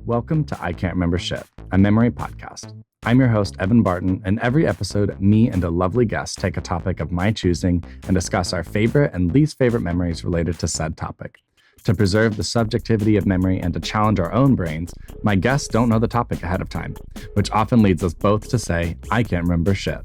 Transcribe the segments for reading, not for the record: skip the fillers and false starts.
Welcome to I Can't Remember Shit, a memory podcast. I'm your host, Evan Barton, and every episode, me and a lovely guest take a topic of my choosing and discuss our favorite and least favorite memories related to said topic. To preserve the subjectivity of memory and to challenge our own brains, my guests don't know the topic ahead of time, which often leads us both to say, I can't remember shit.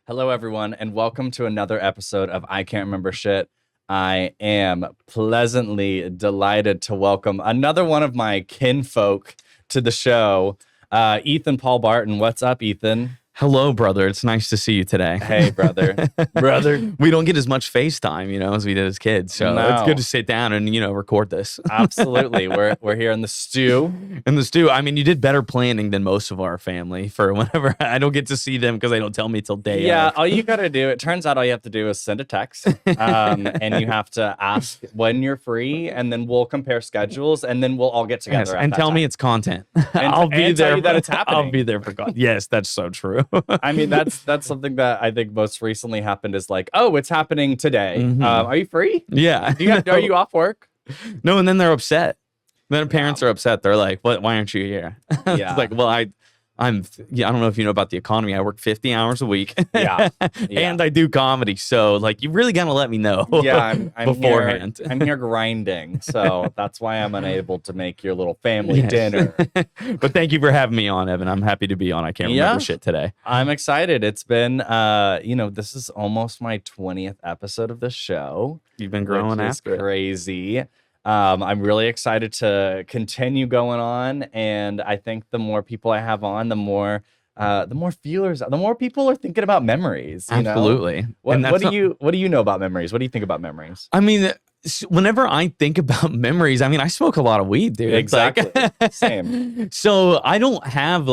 Hello, everyone, and welcome to another episode of I Can't Remember Shit. I am pleasantly delighted to welcome another one of my kinfolk to the show, Ethan Paul Barton. What's up, Ethan? Hello, brother. It's nice to see you today. Hey, brother. Brother. We don't get as much FaceTime, as we did as kids. So No. It's good to sit down and, record this. Absolutely. We're here in the stew. In the stew. I mean, you did better planning than most of our family for whenever I don't get to see them because they don't tell me till day of. All you got to do, it turns out all you have to do is send a text and you have to ask when you're free, and then we'll compare schedules, and then we'll all get together. Yes, and tell me it's content. I'll be there. Tell you that it's happening. I'll be there for content. Yes, that's so true. I mean, that's something that I think most recently happened is like, oh, it's happening today. Mhm. Are you free? Yeah. Are you off work? No, and then they're upset. Then parents are upset. They're like, "What? Why aren't you here?" Yeah. It's like, well, I don't know if you know about the economy. I work 50 hours a week. Yeah. And I do comedy. So you really got to let me know. Yeah, I'm beforehand. I'm here grinding, so that's why I'm unable to make your little family dinner. But thank you for having me on, Evan. I'm happy to be on. I can't remember shit today. I'm excited. It's been, this is almost my 20th episode of the show. You've been growing after it. Crazy. I'm really excited to continue going on, and I think the more people I have on, the more feelers, the more people are thinking about memories. Absolutely. What do you know about memories? What do you think about memories? I mean, whenever I think about memories, I smoke a lot of weed, dude. Exactly. Same. So I don't have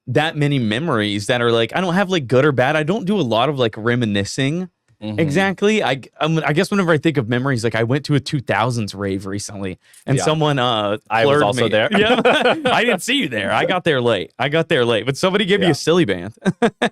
that many memories that are I don't have good or bad. I don't do a lot of reminiscing. Mm-hmm. Exactly. I guess whenever I think of memories, I went to a 2000s rave recently, and someone I was also there. Yeah, I didn't see you there. I got there late. But somebody gave me a silly band.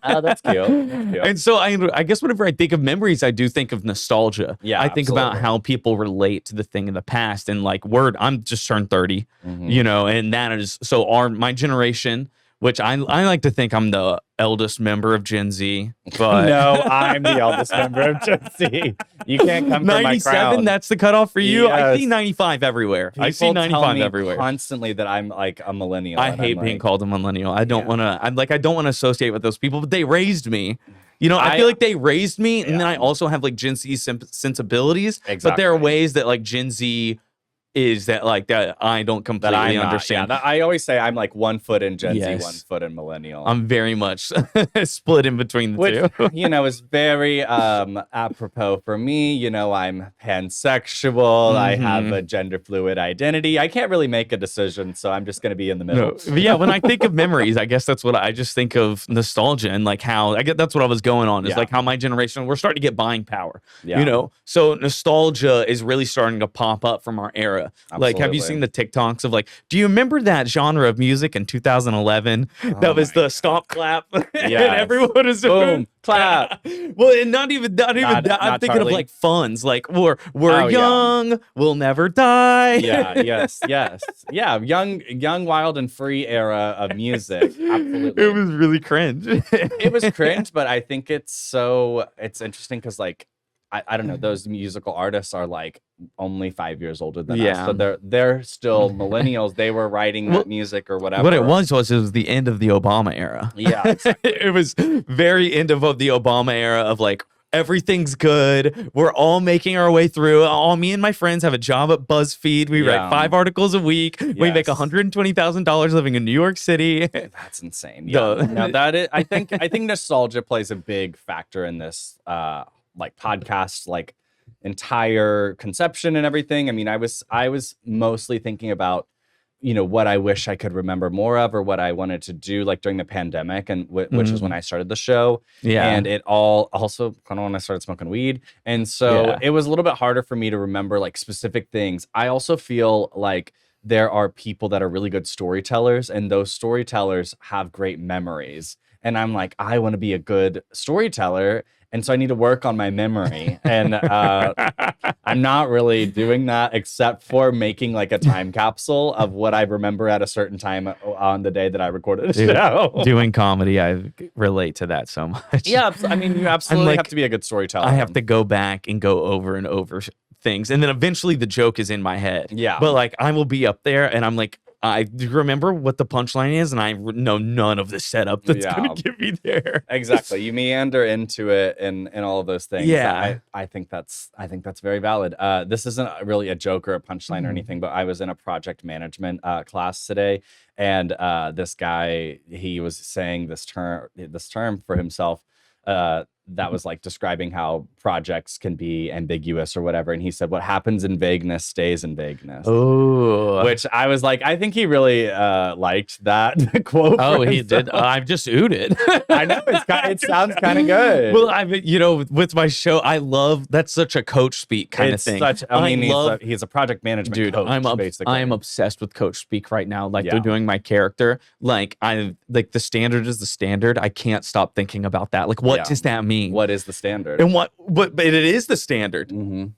That's cute. And so I guess whenever I think of memories, I do think of nostalgia. Yeah, I think about how people relate to the thing in the past, and I'm just turned 30, and that is my generation. Which I like to think I'm the eldest member of Gen Z, but no, I'm the eldest member of Gen Z. You can't come from my crowd. 97, that's the cuttouch for you. Yes. I see 95 everywhere. I see 95 everywhere. Constantly that I'm a millennial. I hate being called a millennial. I don't want to. I don't want to associate with those people, but they raised me. I feel like they raised me, and then I also have Gen Z sensibilities. Exactly. But there are ways that Gen Z is that that I don't completely understand. Yeah, I always say I'm 1 foot in Gen Yes. Z, 1 foot in millennial. I'm very much split in between the two. Is very apropos for me. I'm pansexual. I have a gender fluid identity. I can't really make a decision, so I'm just going to be in the middle. No. Yeah, when I think of memories, I guess that's what I just think of nostalgia, and how I get that's what I was going on is how my generation, we're starting to get buying power. Yeah. So nostalgia is really starting to pop up from our era. Absolutely. Have you seen the TikToks of do you remember that genre of music in 2011? That was the stomp clap. And everyone is boom, clap. Well, and not even that. I'm thinking Charlie. of funds, we're young, we'll never die. Yeah, yes. Yeah, young, wild, and free era of music. Absolutely. It was really cringe. It was cringe, but I think it's interesting because I don't know, those musical artists are only 5 years older than us. So they're still millennials. They were writing that music or whatever. What it was the end of the Obama era. Yeah. Exactly. It was very end of the Obama era of everything's good. We're all making our way through. All me and my friends have a job at BuzzFeed. We write 5 articles a week. Yes. We make $120,000 living in New York City. That's insane. Yeah. Now that is, I think nostalgia plays a big factor in this podcast entire conception and everything. I mean, I was mostly thinking about what I wish I could remember more of, or what I wanted to do during the pandemic, and which is when I started the show. And it all also kind of when I started smoking weed, and so it was a little bit harder for me to remember specific things. I also feel there are people that are really good storytellers, and those storytellers have great memories. and I'm like, I want to be a good storyteller. And so I need to work on my memory. And I'm not really doing that except for making like a time capsule of what I remember at a certain time on the day that I recorded the show. Doing comedy, I relate to that so much. Yeah, I mean, you absolutely have to be a good storyteller. I have to go back and go over and over things. And then eventually the joke is in my head. Yeah. But like I will be up there and I'm like, I remember what the punchline is, and I know none of the setup that's going to get me there. Exactly. You meander into it and all of those things. Yeah. I think that's very valid. This isn't really a joke or a punchline or anything, but I was in a project management class today, and this guy, he was saying this term for himself that was like describing how projects can be ambiguous or whatever. And he said, what happens in vagueness stays in vagueness. Oh, which I was like, I think he really liked that quote. Oh, he did. I've just oohed it. I know. It sounds kind of good. Well, with my show, I love, that's such a coach speak kind of thing. He's a project management coach, basically. I am obsessed with coach speak right now. Like they're doing my character. Like the standard is the standard. I can't stop thinking about that. Like, what does that mean? What is the standard? And but it is the standard. Mm-hmm.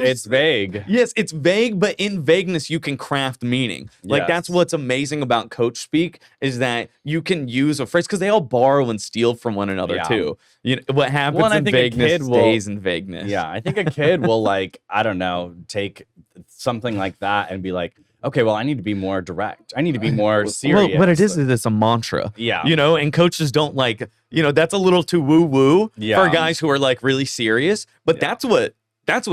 It's vague. Yes, it's vague, but in vagueness you can craft meaning. Like that's what's amazing about coach speak is that you can use a phrase because they all borrow and steal from one another too. You know what happens in vagueness stays in vagueness. Yeah, I think a kid will like, I don't know, take something like that and be like, okay, well, I need to be more direct. I need to be more serious. Well, what it is it's a mantra. Yeah. You know, and coaches don't like, that's a little too woo-woo for guys who are like really serious. But that's what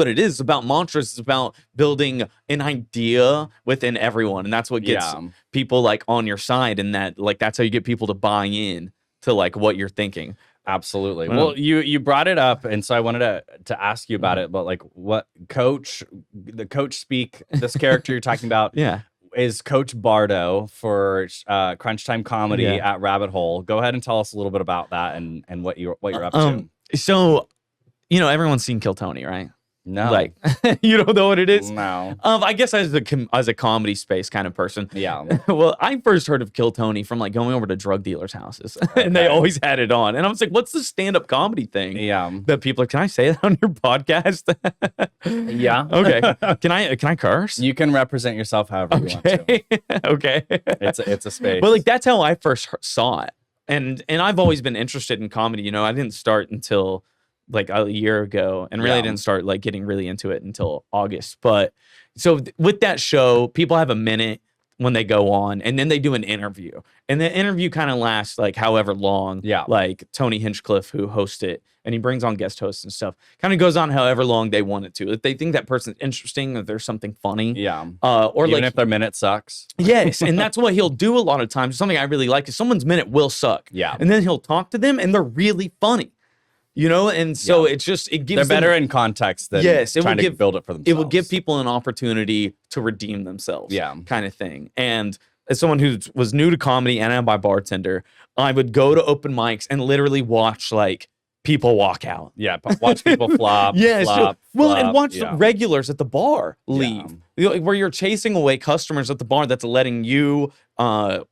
it is. It's about mantras. It's about building an idea within everyone. And that's what gets people like on your side. And that's how you get people to buy in to like what you're thinking. Absolutely. Well, you brought it up, and so I wanted to ask you about it. But like, what the coach speak? This character you're talking about, is Coach Bardo for Crunch Time Comedy at Rabbit Hole. Go ahead and tell us a little bit about that and what you're up to. So, everyone's seen Kill Tony, right? No, like you don't know what it is. No, I guess as a comedy space kind of person. Yeah. Well, I first heard of Kill Tony from like going over to drug dealers' houses, and they always had it on, and I was like, "What's the stand-up comedy thing?" Yeah. That people are. Can I say that on your podcast? Yeah. Okay. Can I curse? You can represent yourself however you want to. Okay. It's a space. But like that's how I first saw it, and I've always been interested in comedy. I didn't start until like a year ago and really didn't start like getting really into it until August. But so with that show, people have a minute when they go on and then they do an interview, and the interview kind of lasts like however long. Like Tony Hinchcliffe, who hosts it, and he brings on guest hosts and stuff, kind of goes on however long they want it to. If they think that person's interesting, if there's something funny, or even if their minute sucks. Yes, and that's what he'll do a lot of times. Something I really like is someone's minute will suck, and then he'll talk to them and they're really funny. And so it gives they're better in context than trying to build it for themselves. It will give people an opportunity to redeem themselves, kind of thing. And as someone who was new to comedy and I'm my bartender, I would go to open mics and literally watch like people walk out. Yeah, watch people flop. And watch the regulars at the bar leave. Where you're chasing away customers at the bar that's letting you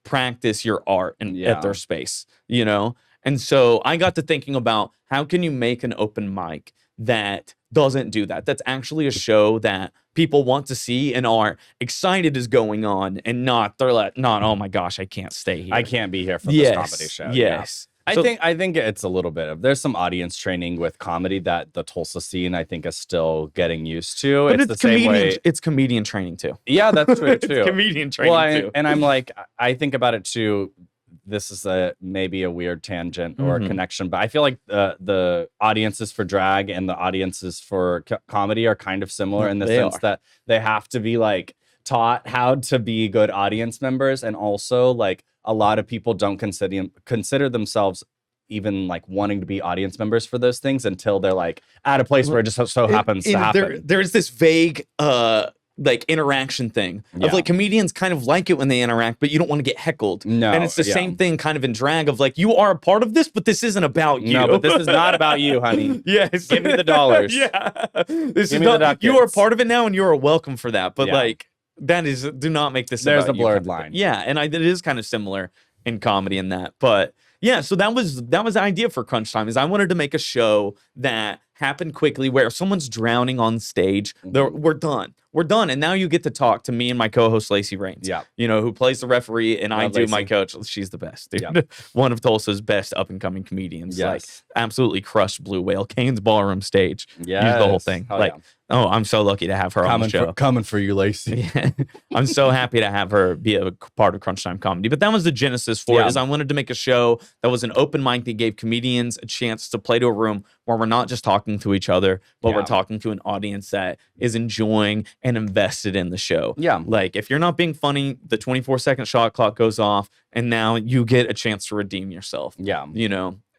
practice your art at their space, And so I got to thinking about how can you make an open mic that doesn't do that? That's actually a show that people want to see and are excited is going on, and they're like, oh my gosh, I can't stay here. I can't be here for this comedy show. Yes. I think it's a little bit of, there's some audience training with comedy that the Tulsa scene I think is still getting used to. But it's the same way. It's comedian training too. Yeah, that's true too. It's comedian training too. And I'm like, I think about it too. This is maybe a weird tangent or connection, but I feel like the audiences for drag and the audiences for comedy are kind of similar in the sense that they have to be like taught how to be good audience members, and also like a lot of people don't consider themselves even like wanting to be audience members for those things until they're like at a place where it just so happens to happen. There's this vague like interaction thing of like comedians kind of like it when they interact, but you don't want to get heckled. No, and it's the same thing kind of in drag of like, you are a part of this, but this isn't about you. No, but this is not about you, honey. Yes. Give me the dollars. This is not, you are a part of it now and you are welcome for that. But like, that is, do not make this There's about a blurred line. Yeah. And it is kind of similar in comedy in that. But yeah, so that was the idea for Crunch Time, is I wanted to make a show that happened quickly where if someone's drowning on stage, we're done. We're done. And now you get to talk to me and my co-host Lacey Rains, who plays the referee, and I do my coach. She's the best, dude. Yeah. One of Tulsa's best up-and-coming comedians. Like, absolutely crushed Blue Whale, Kane's Ballroom stage. Yeah, used the whole thing. Oh, I'm so lucky to have her on the show. Coming for you, Lacey. Yeah. I'm so happy to have her be a part of Crunch Time Comedy. But that was the genesis for it, is I wanted to make a show that was an open mic that gave comedians a chance to play to a room where we're not just talking to each other, but we're talking to an audience that is enjoying and invested in the show. Yeah. Like, if you're not being funny, the 24-second shot clock goes off, and now you get a chance to redeem yourself. Yeah.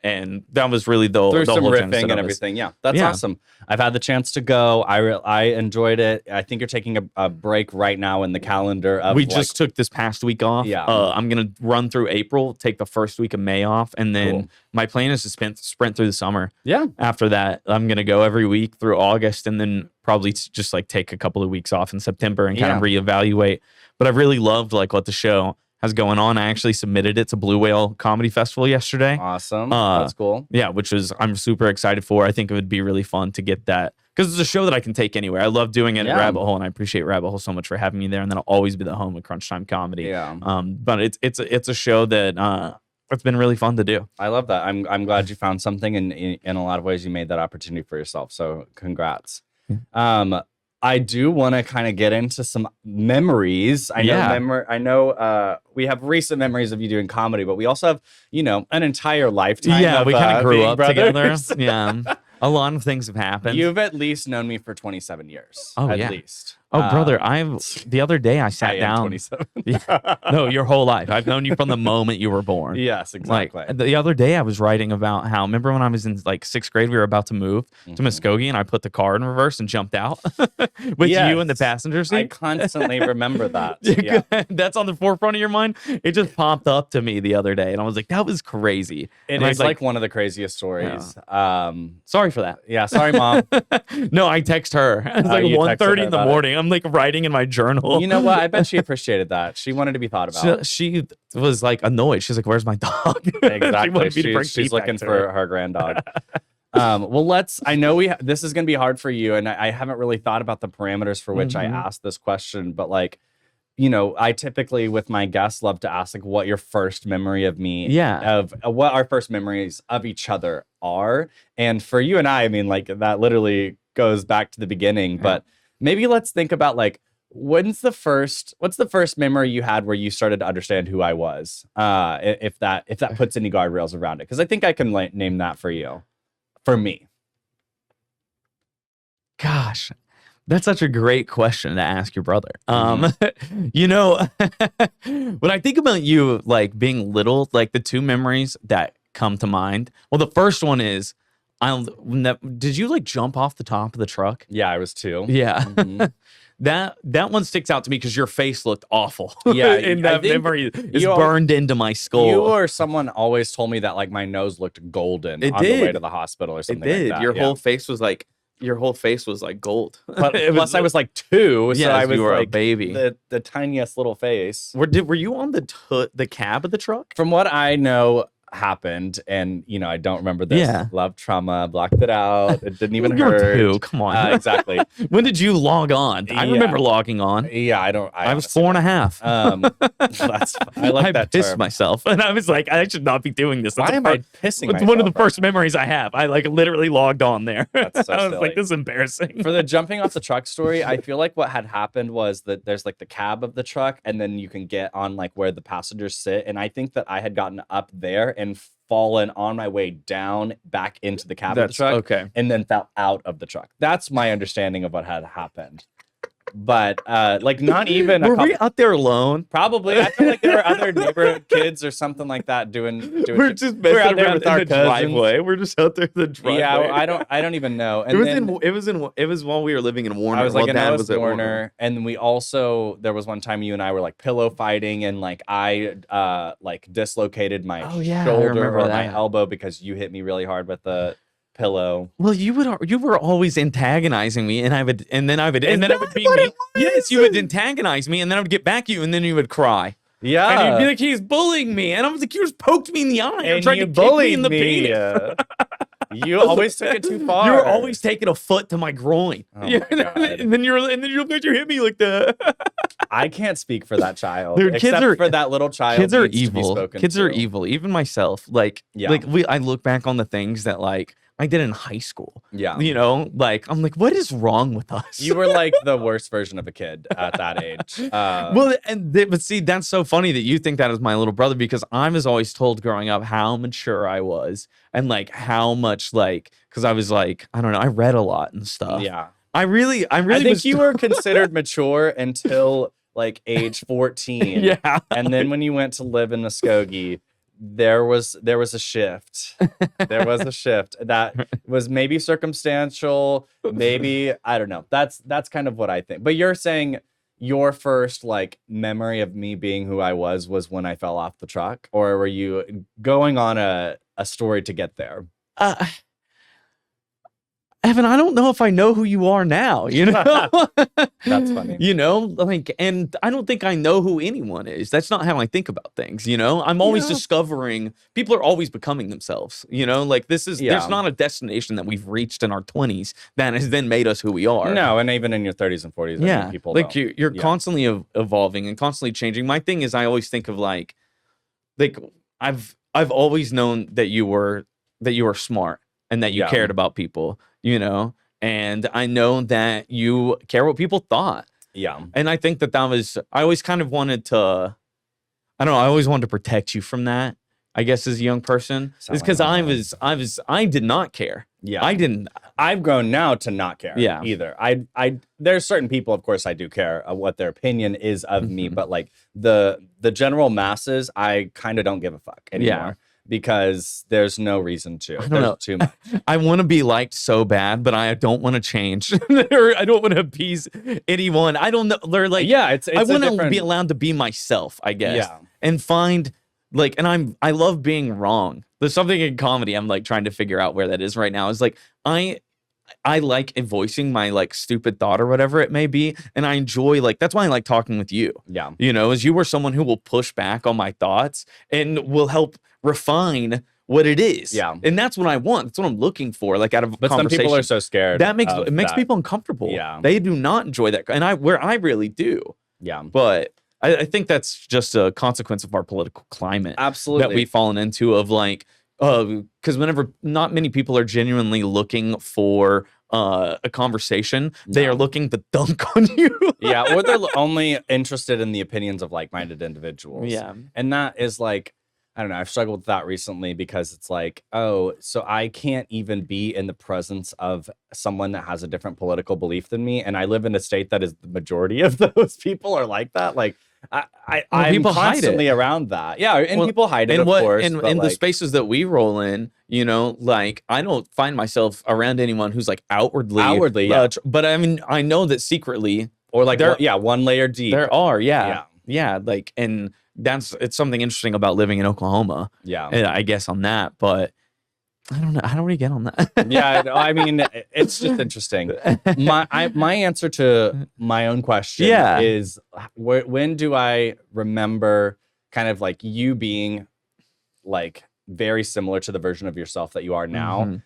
And that was really the some whole riffing and everything. Yeah, that's awesome. I've had the chance to go. I enjoyed it. I think you're taking a break right now in the calendar. We just took this past week off. Yeah, I'm gonna run through April, take the first week of May off, and then my plan is to sprint through the summer. Yeah. After that, I'm gonna go every week through August, and then probably just like take a couple of weeks off in September and kind of reevaluate. But I really loved what the show has going on. I actually submitted it to Blue Whale Comedy Festival yesterday. Awesome. That's cool. Yeah, which I'm super excited for. I think it would be really fun to get that, because it's a show that I can take anywhere. I love doing it at Rabbit Hole, and I appreciate Rabbit Hole so much for having me there. And then I'll always be the home of Crunch Time Comedy. Yeah. But it's a show that it's been really fun to do. I love that. I'm glad you found something, and in a lot of ways you made that opportunity for yourself. So congrats. Yeah. I do want to kind of get into some memories. I know we have recent memories of you doing comedy, but we also have, an entire lifetime. Yeah, of, we kind of grew up brothers. Together. Yeah. A lot of things have happened. You've at least known me for 27 years. Oh, at least. Oh, brother, the other day I sat down. 27. No, your whole life. I've known you from the moment you were born. Yes, exactly. The other day I was writing about how, remember when I was in 6th grade, we were about to move to Muskogee, and I put the car in reverse and jumped out with you in the passenger seat? I constantly remember that. Yeah. That's on the forefront of your mind. It just popped up to me the other day, and I was like, that was crazy. It is like one of the craziest stories. Yeah. Sorry for that. Yeah, sorry, Mom. No, I text her. It's 1:30 in the morning. I'm writing in my journal. You know what? I bet she appreciated that. She wanted to be thought about. She was annoyed. She's like, "Where's my dog?" Exactly. She's looking for her grand dog. Well, I know this is going to be hard for you, and I haven't really thought about the parameters for which I asked this question, but I typically with my guests love to ask what your first memory of me, of what our first memories of each other are. And for you and I mean, that literally goes back to the beginning, but maybe let's think about what's the first memory you had where you started to understand who I was? If that puts any guardrails around it, because I think I can name that for you. For me. Gosh, that's such a great question to ask your brother. When I think about you being little, the two memories that come to mind. Well, the first one is, did you jump off the top of the truck? Yeah, I was 2. Yeah. Mm-hmm. That one sticks out to me because your face looked awful. Yeah, and that memory is burned into my skull. You or someone always told me that my nose looked golden on the way to the hospital or something. It did. Like that. Your whole face was gold. But plus I was 2, so I was you were a baby. The tiniest little face. Were you on the cab of the truck? From what I know happened, and I don't remember this. Love trauma, blocked it out. It didn't even hurt. 2. Come on. Exactly. When did you log on? I remember logging on. Yeah, I was 4.5. I pissed myself, and I was like, I should not be doing this. Why am I pissing myself? It's one of the first memories I have. I literally logged on there. That's so I was silly. this is embarrassing. For the jumping off the truck story, I feel what had happened was that there's the cab of the truck, and then you can get on where the passengers sit, and I think that I had gotten up there and fallen on my way down back into the cab of the truck, and then fell out of the truck. That's my understanding of what had happened. But not even were we out there alone? Probably. I feel there were other neighborhood kids or something like that doing we're just messing out there around with our in the driveway. We're just out there in the driveway. Yeah, I don't even know. And it was while we were living in Warner. I was in Warner, and then we also, there was one time you and I were pillow fighting, and I dislocated my shoulder or my elbow because you hit me really hard with the pillow. Well, you were always antagonizing me, and then I would beat me. Yes, you would antagonize me, and then I would get back at you, and then you would cry. Yeah. And he'd be like, he's bullying me. And I was like, you just poked me in the eye. And You're trying you to kick me bullied in the me. penis. You always took it too far. You were always taking a foot to my groin. Oh my God. And then you hit me like that. I can't speak for that child. Dude, except for that little child. Kids are needs to be evil. spoken Kids to. are evil. Even myself. Like, I look back on the things that like I did in high school. Yeah. You know, like I'm like, what is wrong with us? You were like the worst version of a kid at that age. But see, that's so funny that you think that is my little brother, because I was always told growing up how mature I was and like how much like, because I was like, I don't know, I read a lot and stuff. Yeah. I really I think you were considered mature until like age 14. Yeah. And then when you went to live in Muskogee, there was a shift. There was a shift that was maybe circumstantial, maybe I don't know. That's kind of what I think. But you're saying your first like memory of me being who I was when I fell off the truck, or were you going on a story to get there? Evan, I don't know if I know who you are now, you know? That's funny. You know, like, and I don't think I know who anyone is. That's not how I think about things, you know? I'm always discovering, people are always becoming themselves, you know? Like, there's not a destination that we've reached in our 20s that has then made us who we are. No, and even in your 30s and 40s, I think people like don't. you're constantly evolving and constantly changing. My thing is, I always think of like I've always known that you were smart and that you cared about people, you know, and I know that you care what people thought. Yeah. And I think that was, I always kind of wanted to, I don't know, I always wanted to protect you from that, I guess, as a young person. It's because I did not care. Yeah. I didn't. I've grown now to not care either. There's certain people, of course, I do care what their opinion is of me, but like the general masses, I kind of don't give a fuck anymore. Because there's no reason to. I don't know. Too much. I want to be liked so bad, but I don't want to change. I don't want to appease anyone. I don't know. They're like, it's I want to be allowed to be myself, I guess. Yeah. And find like, and I love being wrong. There's something in comedy I'm like trying to figure out where that is right now. Is like I like voicing my like stupid thought or whatever it may be, and I enjoy like that's why I like talking with you. Yeah, you know, as you were someone who will push back on my thoughts and will help refine what it is. Yeah, and that's what I want. That's what I'm looking for. Like out of but some people are so scared. That makes people uncomfortable. Yeah, they do not enjoy that, and I really do. Yeah, but I think that's just a consequence of our political climate. Absolutely, that we've fallen into of like. Because whenever not many people are genuinely looking for a conversation, they are looking to dunk on you. Yeah, or they're only interested in the opinions of like-minded individuals. Yeah, and that is like, I don't know. I've struggled with that recently because it's like, oh, so I can't even be in the presence of someone that has a different political belief than me, and I live in a state that is the majority of those people are like that. Like. I'm constantly around that. Yeah, and people hide it, of course. And in the spaces that we roll in, you know, like I don't find myself around anyone who's like outwardly, yeah. But I mean, I know that secretly, or like, one layer deep. There are, yeah. Like, and it's something interesting about living in Oklahoma. Yeah, I guess on that, but. I don't know. How do we get on that? Yeah, I mean, it's just interesting. My answer to my own question is, when do I remember kind of like you being like very similar to the version of yourself that you are now? Mm-hmm.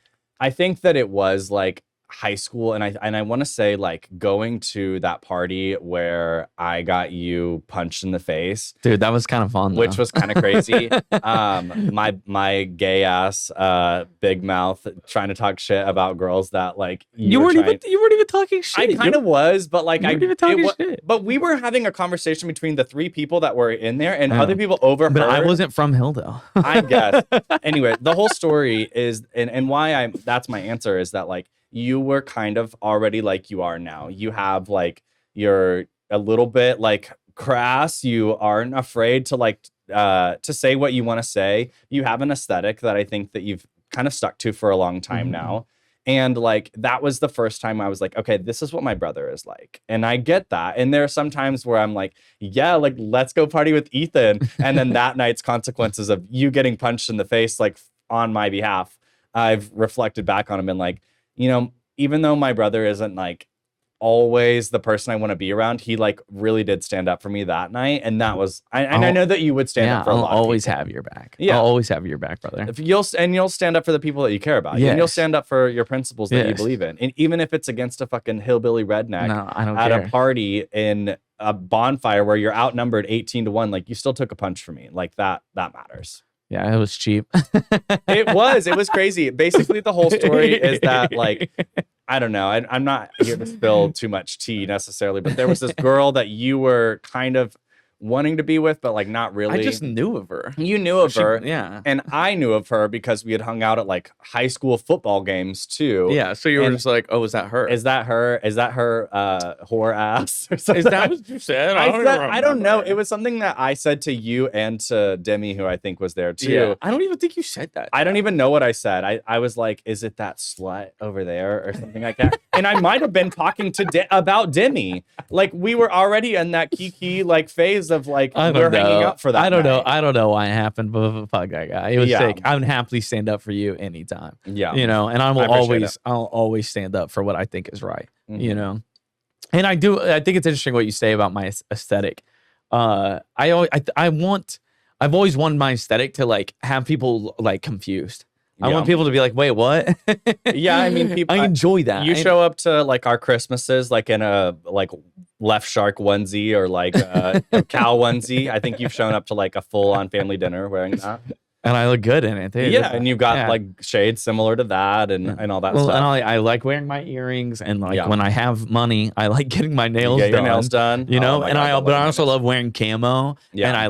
I think that it was like high school, and I want to say like going to that party where I got you punched in the face. Dude, that was kind of fun, which was kind of crazy. My gay ass big mouth trying to talk shit about girls that like you weren't even talking shit. I kind of was, but like I even talking shit. But we were having a conversation between the three people that were in there, and other people overheard. But I wasn't from Hilldale. I guess. Anyway, the whole story is, and why that's my answer is that like you were kind of already like you are now. You have like, you're a little bit like crass. You aren't afraid to like to say what you want to say. You have an aesthetic that I think that you've kind of stuck to for a long time now. And like that was the first time I was like, okay, this is what my brother is like. And I get that. And there are some times where I'm like, yeah, like let's go party with Ethan. And then that night's consequences of you getting punched in the face like on my behalf, I've reflected back on him and like, you know, even though my brother isn't like always the person I want to be around. He like really did stand up for me that night, and that was I know that you would stand up for a lot. I'll always of people. have your back. Yeah, I'll always have your back, brother. If you'll stand up for the people that you care about. Yes. And you'll stand up for your principles that you Yes. believe in, and even if it's against a fucking hillbilly redneck No, I don't at care. a party in a bonfire where you're outnumbered 18-1, like you still took a punch for me. Like that matters. Yeah, it was cheap. It was crazy. Basically, the whole story is that, like, I don't know. I'm not here to spill too much tea necessarily, but there was this girl that you were kind of wanting to be with, but like not really. I just knew of her. You knew of her. Yeah. And I knew of her because we had hung out at like high school football games too. Yeah. So you were And just like, oh, is that her? Is that her? Is that her whore ass? Or something? Is that what you said? I don't know. It was something that I said to you and to Demi, who I think was there too. Yeah. I don't even think you said that. I don't even know what I said. I was like, is it that slut over there or something like that? And I might have been talking to about Demi. Like we were already in that kiki like phase of like we're hanging out for that. I don't know. night. I don't know why it happened, but fuck that guy. It was Yeah. sick. I would happily stand up for you anytime. Yeah. You know, and I'll appreciate always stand up for what I think is right. Mhm. You know, and I think it's interesting what you say about my aesthetic. I've always wanted my aesthetic to like have people like confused. I Yeah. want people to be like, wait, what? Yeah, I mean, people. I enjoy that. You show up to like our Christmases like in a like left shark onesie or like a cow onesie. I think you've shown up to like a full on family dinner wearing that. and I look good in it. Too. Yeah, and you've got Yeah. like shades similar to that and all that Well, stuff. and I like wearing my earrings, and like Yeah. when I have money, I like getting my nails Get done. your nails done. You know, Oh my and God, but I love also nails. love wearing camo, Yeah. and I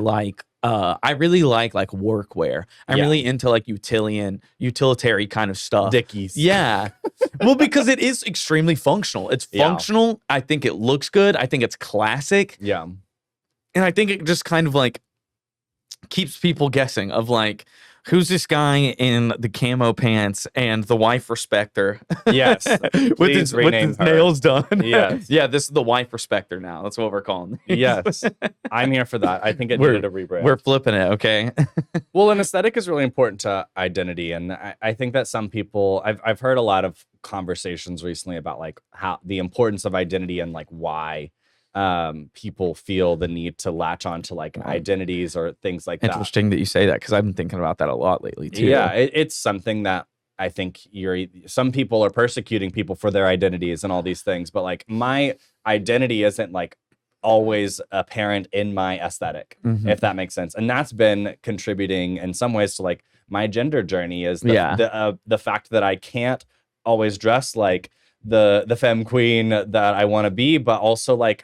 really like workwear. I'm Yeah. really into like utilitarian kind of stuff. Dickies. Yeah. Well, because it is extremely functional. It's Yeah. functional. I think it looks good. I think it's classic. Yeah. And I think it just kind of like keeps people guessing of like, who's this guy in the camo pants and the wife respecter? Yes. with Please his rename her. nails done. Yes. Yeah, this is the wife respecter now. That's what we're calling these. Yes. I'm here for that. I think it We're- needed a rebrand. We're flipping it, okay? Well, an aesthetic is really important to identity, and I think that some people I've heard a lot of conversations recently about like how the importance of identity and like why people feel the need to latch on to like identities or things like that. Interesting that you say that because I've been thinking about that a lot lately too. Yeah, it's something that I think some people are persecuting people for their identities and all these things, but like my identity isn't like always apparent in my aesthetic, Mhm. if that makes sense. And that's been contributing in some ways to like my gender journey is the fact that I can't always dress like the femme queen that I want to be, but also like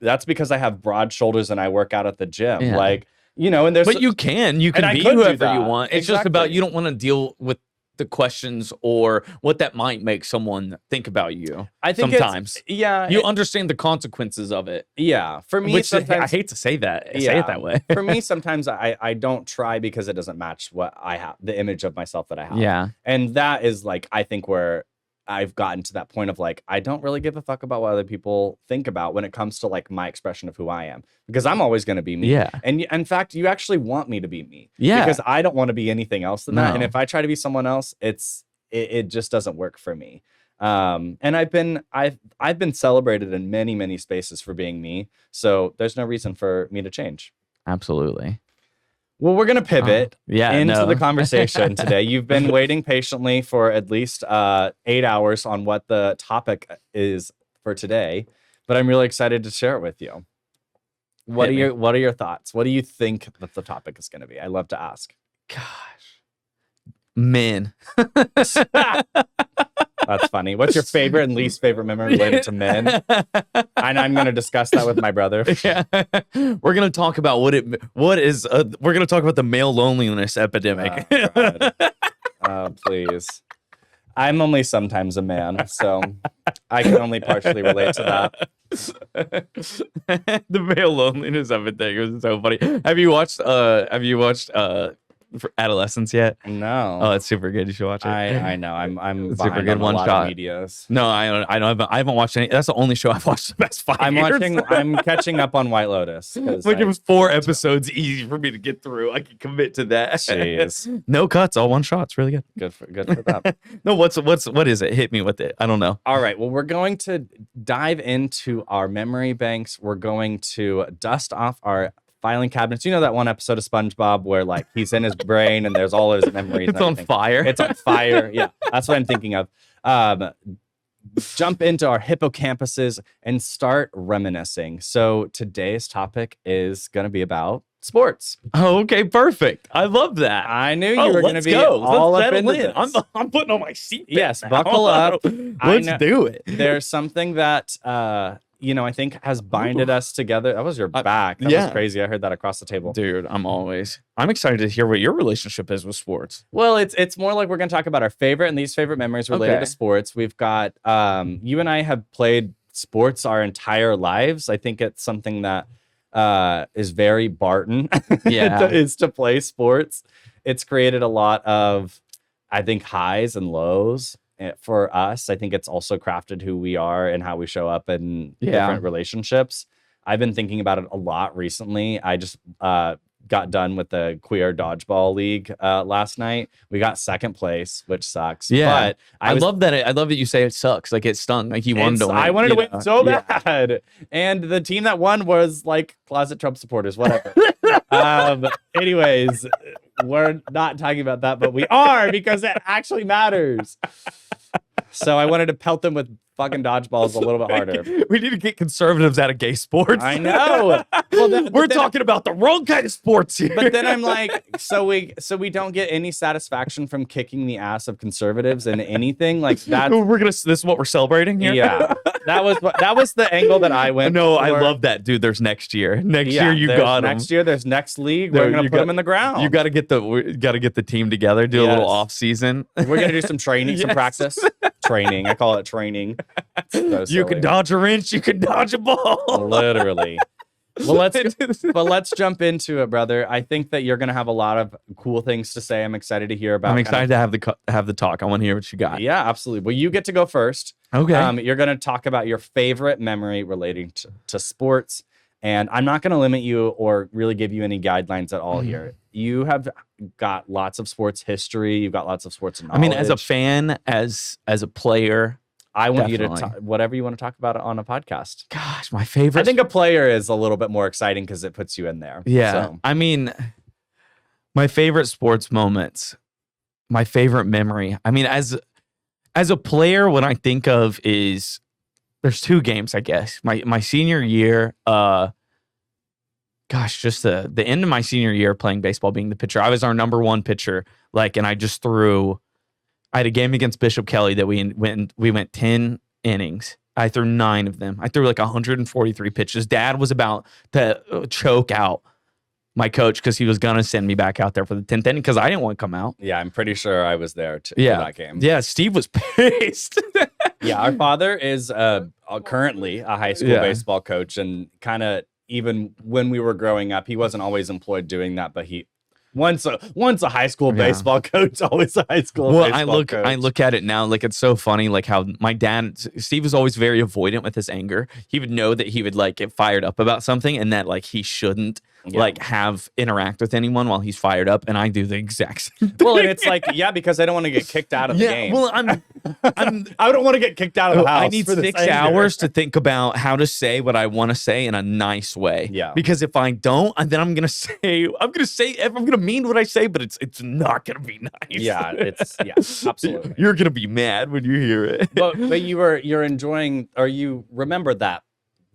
that's because I have broad shoulders and I work out at the gym. Yeah. Like, you know, and there's But you can be I could do whoever you that. want. It's just about Exactly. you don't want to deal with the questions or what that might make someone think about you. I think sometimes you it- understand the consequences of it. yeah. For me, Which I sometimes hate to say that. Say Yeah. it that way. for me, sometimes I don't try because it doesn't match what I have, the image of myself that I have. Yeah. And that is like, I think where I've gotten to that point of like, I don't really give a fuck about what other people think about when it comes to like my expression of who I am, because I'm always going to be me. Yeah. And in fact, you actually want me to be me. Yeah. Because I don't want to be anything else than that. And No. if I try to be someone else, it just doesn't work for me. And I've been celebrated in many, many spaces for being me. So there's no reason for me to change. Absolutely. Well, we're going to pivot into the no. conversation today. You've been waiting patiently for at least 8 hours on what the topic is for today, but I'm really excited to share it with you. What are your thoughts? What do you think that the topic is going to be? I love to ask. Gosh. Men. That's funny. What's your favorite and least favorite memory related to men? And I'm going to discuss that with my brother. Yeah. We're gonna talk about we're gonna talk about the male loneliness epidemic. Please. I'm only sometimes a man, so I can only partially relate to that. The male loneliness epidemic was so funny. Have you watched for adolescence yet? No. Oh, it's super good. You should watch it. I know. I'm It's behind super good. on One a lot shot. of medias. No, I haven't watched any. That's the only show I've watched the past 5 years. I'm catching up on White Lotus. Like it was 4 episodes easy for me to get through. I can commit to that. Jeez. No cuts, all one shot. It's really good. Good for that. No, what is it? Hit me with it. I don't know. All right. Well, we're going to dive into our memory banks. We're going to dust off our filing cabinets. You know that one episode of SpongeBob where like he's in his brain and there's all of his memories. It's on fire. It's on fire. Yeah, that's what I'm thinking of. Jump into our hippocampuses and start reminiscing. So today's topic is going to be about sports. Oh, okay, perfect. I love that. I knew you were going to be all up into this. I'm putting on my seat. Yes, buckle up. Let's do it. There's something that I think has binded us together. That was your back. That was crazy. I heard that across the table. Dude, I'm excited to hear what your relationship is with sports. Well, it's more like we're going to talk about our favorite and least favorite memories related to sports. We've got, you and I have played sports our entire lives. I think it's something that is very Barton is to play sports. It's created a lot of, I think, highs and lows. For us, I think it's also crafted who we are and how we show up in different relationships. I've been thinking about it a lot recently. I just got done with the queer dodgeball league last night. We got second place, which sucks. Yeah, but I love that. I love that you say it sucks. Like it stung. Like you wanted to win. I wanted to win so bad. And the team that won was like closet Trump supporters, whatever. Anyways, we're not talking about that, but we are because it actually matters. So I wanted to pelt them with fucking dodgeballs a little bit harder. We need to get conservatives out of gay sports. I know. Well, we're talking about the wrong kind of sports here. But then I'm like, so we don't get any satisfaction from kicking the ass of conservatives in anything like that. This is what we're celebrating here. Yeah, that was the angle that I went. No, for. I love that, dude. There's next year. Next year you got them. Next year there's next league. We're gonna put them in the ground. You got to get the team together. Do a little off season. We're gonna do some training, some practice. Training. I call it training. You can dodge a wrench. You can dodge a ball. Literally. Well, let's jump into it, brother. I think that you're gonna have a lot of cool things to say. I'm excited to hear about. I'm excited to have the talk. I want to hear what you got. Yeah, absolutely. Well, you get to go first. Okay. You're gonna talk about your favorite memory relating to sports, and I'm not gonna limit you or really give you any guidelines at all here. You have got lots of sports history. You've got lots of sports knowledge. I mean, as a fan, as a player. I want you to whatever you want to talk about on a podcast. Gosh, my favorite. I think a player is a little bit more exciting because it puts you in there. Yeah. So. I mean, my favorite sports moments, my favorite memory. I mean, as a player, what I think of is there's 2 games, I guess. My senior year, just the end of my senior year playing baseball, being the pitcher. I was our number 1 pitcher, and I just threw. I had a game against Bishop Kelly that we went 10 innings. I threw 9 of them. I threw 143 pitches. Dad was about to choke out my coach because he was going to send me back out there for the 10th inning because I didn't want to come out. Yeah, I'm pretty sure I was there for that game. Yeah, Steve was pissed. Yeah, our father is currently a high school baseball coach, and kind of even when we were growing up, he wasn't always employed doing that, but he once a high school baseball coach, always a high school baseball coach. I look at it now, it's so funny, how my dad, Steve was always very avoidant with his anger. He would know that he would get fired up about something and that he shouldn't interact with anyone while he's fired up, and I do the exact same thing. Well, and it's because I don't want to get kicked out of the game. Well, I don't want to get kicked out of the house. I need 6 hours to think about how to say what I want to say in a nice way. Yeah. Because if I don't, then I'm gonna mean what I say, but it's not gonna be nice. Yeah, absolutely. You're gonna be mad when you hear it. But you're enjoying, or you remember that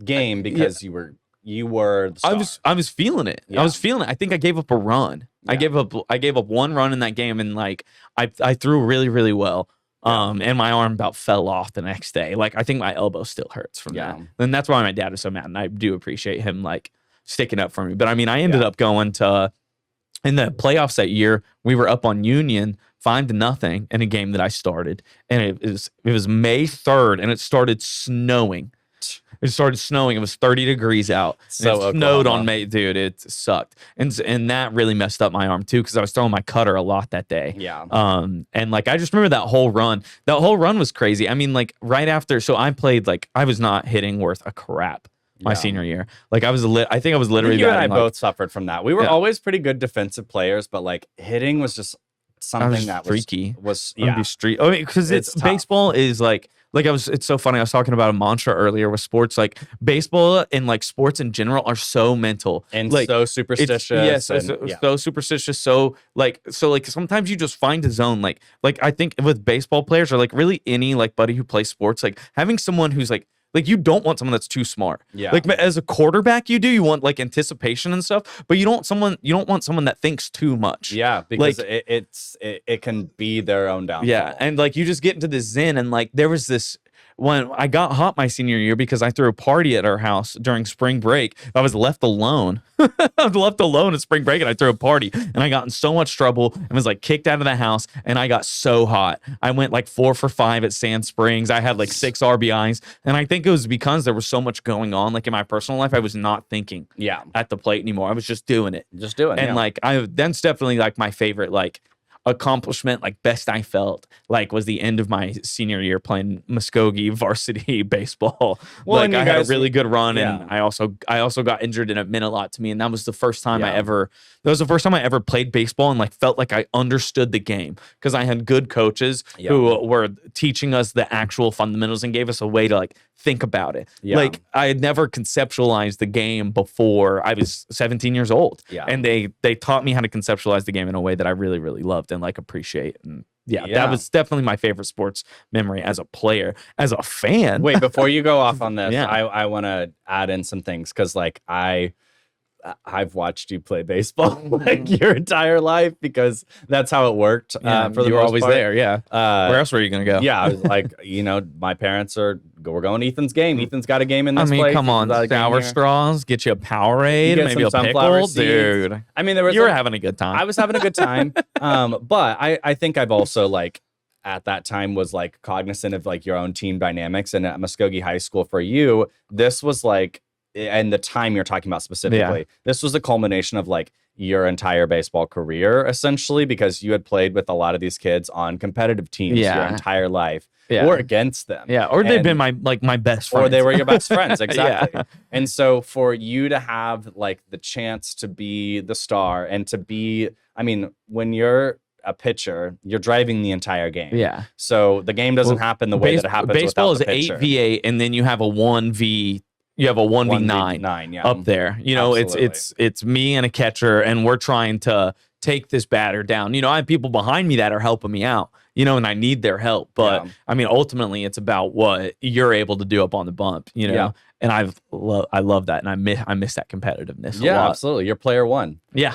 game because you were the star. I was feeling it. Yeah. I was feeling it. I think I gave up a run. Yeah. I gave up 1 run in that game, and I threw really, really well. And my arm about fell off the next day. I think my elbow still hurts from that. And that's why my dad is so mad. And I do appreciate him sticking up for me. But I mean, I ended up going to in the playoffs that year. We were up on Union 5-0 in a game that I started, and it was May 3rd, and it started snowing. It started snowing. It was 30 degrees out. So it snowed Oklahoma. on May, dude. It sucked, and that really messed up my arm too because I was throwing my cutter a lot that day. Yeah. And like I just remember that whole run. That whole run was crazy. I mean, like right after, so I played like I was not hitting worth a crap my senior year. Like I think I was literally. You and I batting, both suffered from that. We were always pretty good defensive players, but like hitting was just something that freaky. Was street. I mean, because it's baseball is like it's so funny. I was talking about a mantra earlier with sports. Like baseball and like sports in general are so mental and like, so superstitious. So superstitious. So sometimes you just find a zone. Like I think with baseball players or like really any like buddy who plays sports, like having someone who's like you don't want someone that's too smart. Yeah. Like as a quarterback, you want like anticipation and stuff, but you don't want someone that thinks too much. Yeah, because like, it can be their own downfall. Yeah, and like you just get into this zen, and like there was this when I got hot my senior year because I threw a party at our house during spring break. I was left alone. I was left alone at spring break and I threw a party and I got in so much trouble and was like kicked out of the house and I got so hot. I went like 4 for 5 at Sand Springs. I had like 6 RBIs and I think it was because there was so much going on. Like in my personal life, I was not thinking at the plate anymore. I was just doing it. And like that's definitely like my favorite like accomplishment, like best I felt like was the end of my senior year playing Muskogee varsity baseball. Well, like I had a really good run and I also got injured and it meant a lot to me. And that was the first time I ever played baseball and like felt like I understood the game because I had good coaches who were teaching us the actual fundamentals and gave us a way to like think about it. Like I had never conceptualized the game before I was 17 years old. And they taught me how to conceptualize the game in a way that I really, really loved and like appreciate. And that was definitely my favorite sports memory as a player. As a fan. Wait, before you go off on this, I want to add in some things because like I've watched you play baseball like your entire life because that's how it worked. For the you were most always part. there. Yeah. Where else were you going to go? Yeah. I was like, my parents we're going to Ethan's game. Ethan's got a game in this place. Come on, sour straws, get you a Powerade, maybe a pickle, dude. I mean, you were having a good time. I was having a good time. But I think I've also like at that time was like cognizant of like your own team dynamics. And at Muskogee High School for you, this was like, and the time you're talking about specifically, this was a culmination of like your entire baseball career, essentially, because you had played with a lot of these kids on competitive teams your entire life or against them. Yeah. Or they've been my best friends. Or they were your best friends. Exactly. And so for you to have like the chance to be the star and to be, I mean, when you're a pitcher, you're driving the entire game. Yeah. So the game doesn't happen the way that it happens baseball without the is pitcher. 8v8 and then you have a 1v. You have a 1v9 up there. It's me and a catcher, and we're trying to take this batter down. I have people behind me that are helping me out, and I need their help. But I mean, ultimately, it's about what you're able to do up on the bump, And I love that, and I miss that competitiveness. Yeah, a lot. Absolutely. You're player one. Yeah.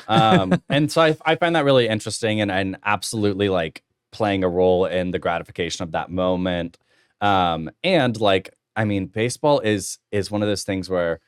And so I find that really interesting, and absolutely like playing a role in the gratification of that moment, and like. I mean, baseball is one of those things where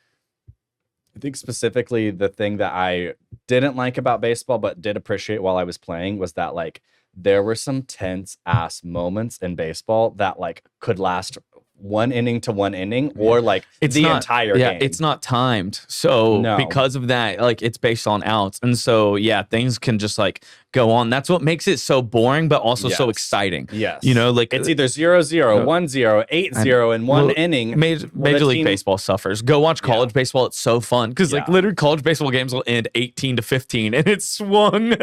I think specifically the thing that I didn't like about baseball, but did appreciate while I was playing was that like there were some tense ass moments in baseball that like could last one inning to one inning or like entire game. It's not timed. So because of that, like it's based on outs. And so, things can just like go on. That's what makes it so boring, but also so exciting. Yes. Like it's either 0-0, 1-0, 8-0 in one inning. Major League Baseball suffers. Go watch college baseball. It's so fun because like literally college baseball games will end 18-15 and it's swung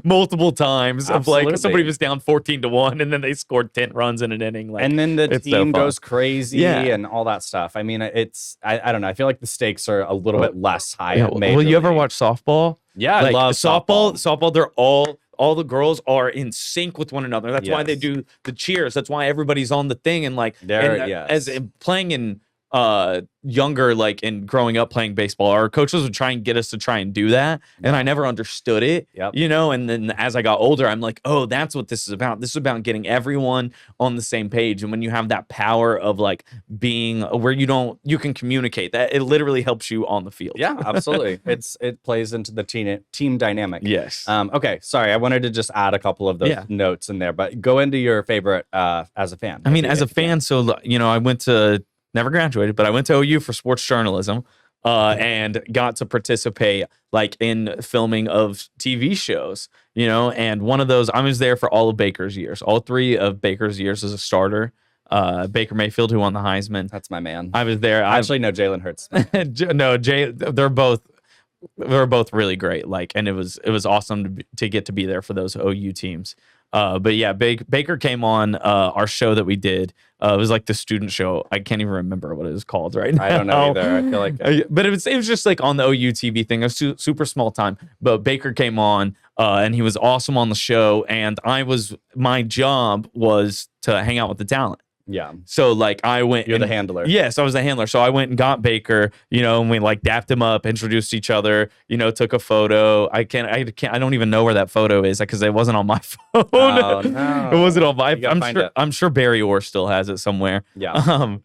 multiple times. Absolutely. Of like somebody was down 14-1 and then they scored 10 runs in an inning. Like, and then the team goes crazy and all that stuff. I mean, it's I don't know. I feel like the stakes are a little bit less high. Will you ever watch softball? Yeah, like, I love softball. Softball, they're all the girls are in sync with one another. That's why they do the cheers. That's why everybody's on the thing and like as playing in younger, like in growing up playing baseball, our coaches would try and get us to try and do that. And I never understood it, and then as I got older, I'm like, oh, that's what this is about. This is about getting everyone on the same page. And when you have that power of like being where you can communicate that, it literally helps you on the field. Yeah, absolutely. It plays into the team dynamic. Yes. Okay. Sorry. I wanted to just add a couple of those notes in there, but go into your favorite, as a fan. I mean, as a fan. So, I went to never graduated, but I went to OU for sports journalism. And got to participate like in filming of TV shows, and one of those, I was there for all of Baker's years, all 3 of Baker's years as a starter. Baker Mayfield, who won the Heisman. That's my man. I was there. I actually know Jalen Hurts. No, they're both really great. Like, and it was awesome to get to be there for those OU teams. But yeah, Baker came on our show that we did. It was like the student show. I can't even remember what it was called right now. I don't know either. I feel like, but it was just like on the OU TV thing. A super small time. But Baker came on, and he was awesome on the show. And my job was to hang out with the talent. yeah. So like I went. You're the handler. Yes, I was the handler. So I went and got Baker, and we like dapped him up, introduced each other, took a photo. I don't even know where that photo is because it wasn't on my phone. Oh, no. It wasn't on my. I'm sure Barry Orr still has it somewhere. Yeah.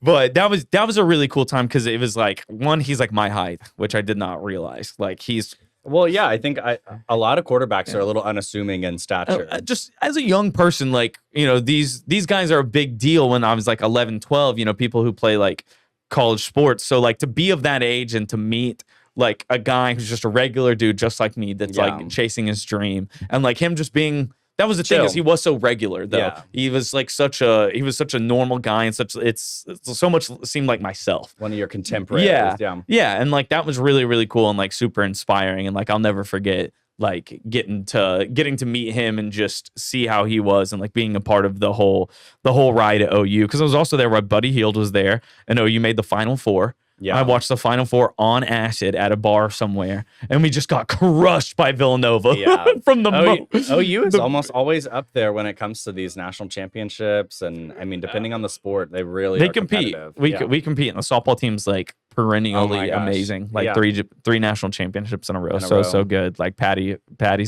But that was a really cool time because it was like he's like my height, which I did not realize. Like he's. Well, yeah, I think a lot of quarterbacks are a little unassuming in stature. Just as a young person, like, these guys are a big deal when I was like 11, 12, people who play like college sports. So like to be of that age and to meet like a guy who's just a regular dude, just like me, that's like chasing his dream and like him just being, that was the thing is he was so regular though. Yeah. He was such a normal guy and it's so much seemed like myself. One of your contemporaries. Yeah. And like that was really, really cool and like super inspiring. And like I'll never forget like getting to meet him and just see how he was and like being a part of the whole ride at OU. Because I was also there while Buddy Hield was there and OU made the Final Four. Yeah. I watched the Final Four on acid at a bar somewhere, and we just got crushed by Villanova from the OU is almost always up there when it comes to these national championships, and I mean, depending on the sport, they are compete. We compete, and the softball team's like perennially amazing, like three national championships in a row. So good. Like Patty's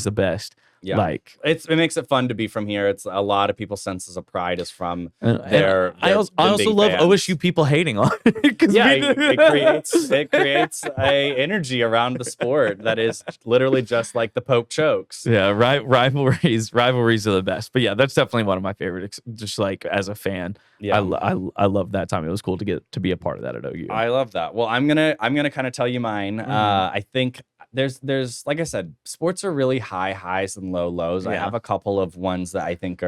the best. Yeah, like it makes it fun to be from here. It's a lot of people's senses of pride is from their I also love fans. OSU people hating on it. It creates a energy around the sport that is literally just like the Pope chokes. Yeah, rivalries are the best. But yeah, that's definitely one of my favorites. Just like as a fan, I love that time. It was cool to get to be a part of that at OU. I love that. Well, I'm gonna kind of tell you mine. I think. There's like I said, sports are really high highs and low lows. I have a couple of ones that I think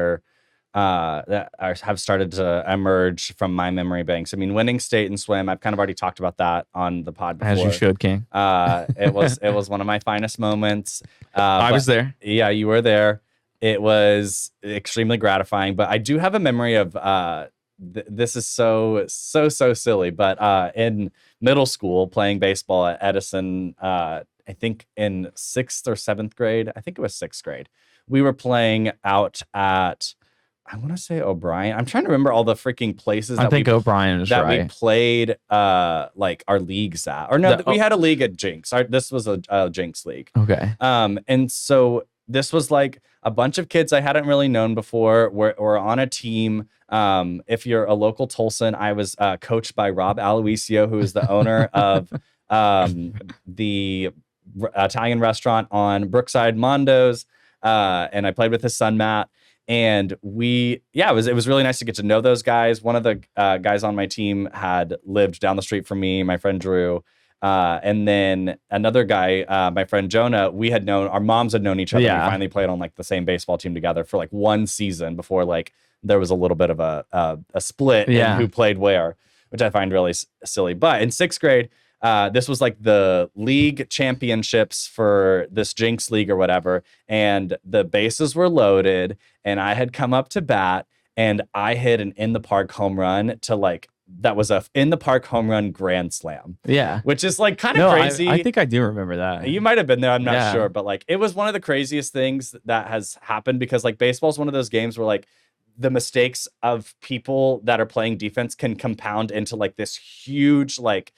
have started to emerge from my memory banks. I mean, winning state and swim, I've kind of already talked about that on the pod before. As you should, King. It was one of my finest moments. I was there. Yeah, you were there. It was extremely gratifying. But I do have a memory of this is so silly. But in middle school, playing baseball at Edison. I think in 6th or 7th grade, I think it was 6th grade, we were playing out at, I want to say O'Brien. I'm trying to remember all the freaking places O'Brien is right. We played like our leagues at. Or no, we had a league at Jinx. This was a Jinx league. Okay. And so this was like a bunch of kids I hadn't really known before. We're on a team. If you're a local Tulsan, I was coached by Rob Aloisio, who is the owner of the Italian restaurant on Brookside Mondo's, and I played with his son Matt, and it was really nice to get to know those guys. One of the guys on my team had lived down the street from me, my friend Drew, and then another guy, my friend Jonah. Our moms had known each other. Yeah. We finally played on like the same baseball team together for like one season before like there was a little bit of a split in who played where, which I find really silly. But in 6th grade. This was like the league championships for this Jinx league or whatever. And the bases were loaded and I had come up to bat and I hit an in the park home run that was a in the park home run grand slam. Yeah. Which is like kind of crazy. I think I do remember that. You might have been there. I'm not sure. But like, it was one of the craziest things that has happened because like baseball is one of those games where like the mistakes of people that are playing defense can compound into like this huge, like,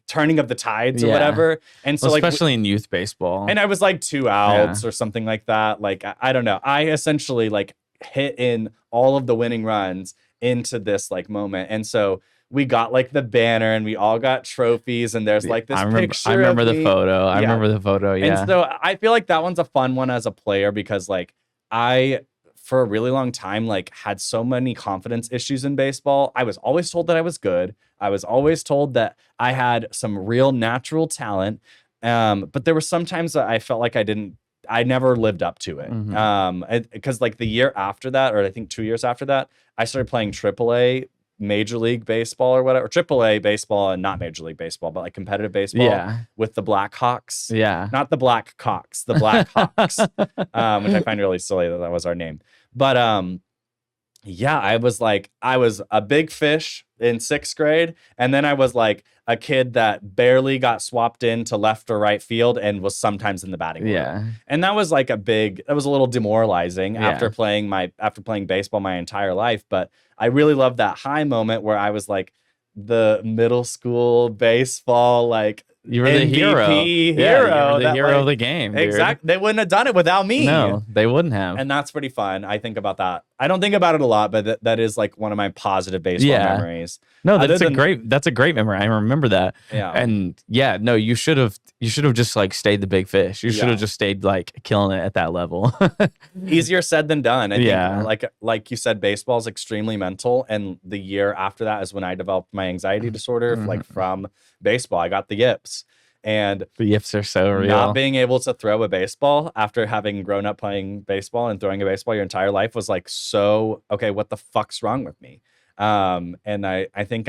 turning of the tides or whatever. And so especially in youth baseball, and I was like 2 outs or something like that. Like, I don't know. I essentially like hit in all of the winning runs into this like moment. And so we got like the banner and we all got trophies and there's like this picture. I remember the photo. I remember the photo. Yeah. And so I feel like that one's a fun one as a player because like for a really long time, like had so many confidence issues in baseball. I was always told that I was good. I was always told that I had some real natural talent. But there were some times that I felt like I never lived up to it. Because like the year after that, or I think 2 years after that, I started playing AAA Major League Baseball or whatever, or AAA baseball and not Major League Baseball, but like competitive baseball with the Blackhawks. Yeah. Not the Blackhawks, the Blackhawks, which I find really silly that was our name. But yeah, I was a big fish in 6th grade. And then I was like a kid that barely got swapped into left or right field and was sometimes in the batting order. And that was like that was a little demoralizing after playing baseball my entire life. But I really loved that high moment where I was like the middle school baseball, like, you were MVP the hero. hero. You were the hero of the game. Dude. Exactly. They wouldn't have done it without me. No, they wouldn't have. And that's pretty fun. I think about that. I don't think about it a lot, but that is like one of my positive baseball memories. No, that's a great memory. I remember that. Yeah. And no, you should have just like stayed the big fish. You should have just stayed like killing it at that level. Easier said than done. I think, like you said, baseball is extremely mental. And the year after that is when I developed my anxiety disorder, like from baseball. I got the yips. And the yips are so real. Not being able to throw a baseball after having grown up playing baseball and throwing a baseball your entire life was like, so, okay, what the fuck's wrong with me? And I think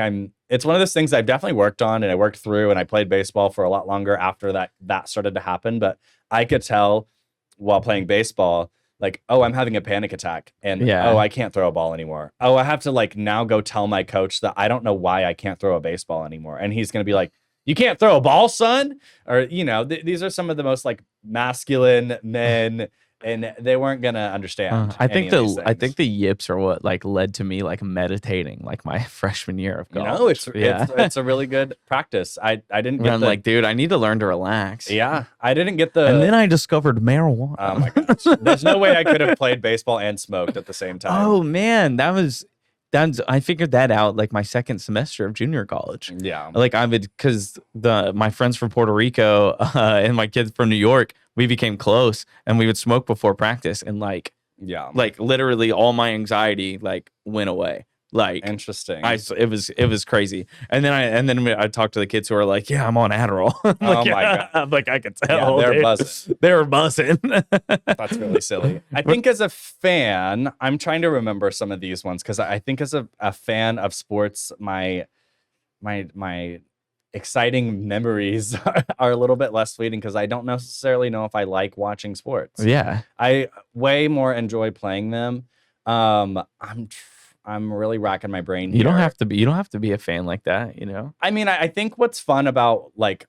it's one of those things I've definitely worked on and I worked through, and I played baseball for a lot longer after that started to happen. But I could tell while playing baseball, like, oh, I'm having a panic attack, and oh, I can't throw a ball anymore. Oh, I have to like now go tell my coach that I don't know why I can't throw a baseball anymore. And he's going to be like, you can't throw a ball, son? Or, these are some of the most like masculine men, and they weren't going to understand. I think the yips are what like led to me like meditating like my freshman year of college. It's a really good practice. I didn't get like, dude, I need to learn to relax. Yeah. I didn't get the... And then I discovered marijuana. Oh my gosh. There's no way I could have played baseball and smoked at the same time. Oh man, I figured that out like my second semester of junior college. Yeah. Like because my friends from Puerto Rico and my kids from New York, we became close and we would smoke before practice, and like literally all my anxiety like went away. Like interesting. It was crazy. And then I talked to the kids who are like, yeah, I'm on Adderall. My God. I'm like, I could tell. Yeah, they're buzzing. They were buzzing. That's really silly. I think as a fan, I'm trying to remember some of these ones because I think as a fan of sports, my exciting memories are a little bit less fleeting because I don't necessarily know if I like watching sports. Yeah. I way more enjoy playing them. I'm really racking my brain here. You don't have to be a fan like that, I mean, I think what's fun about like,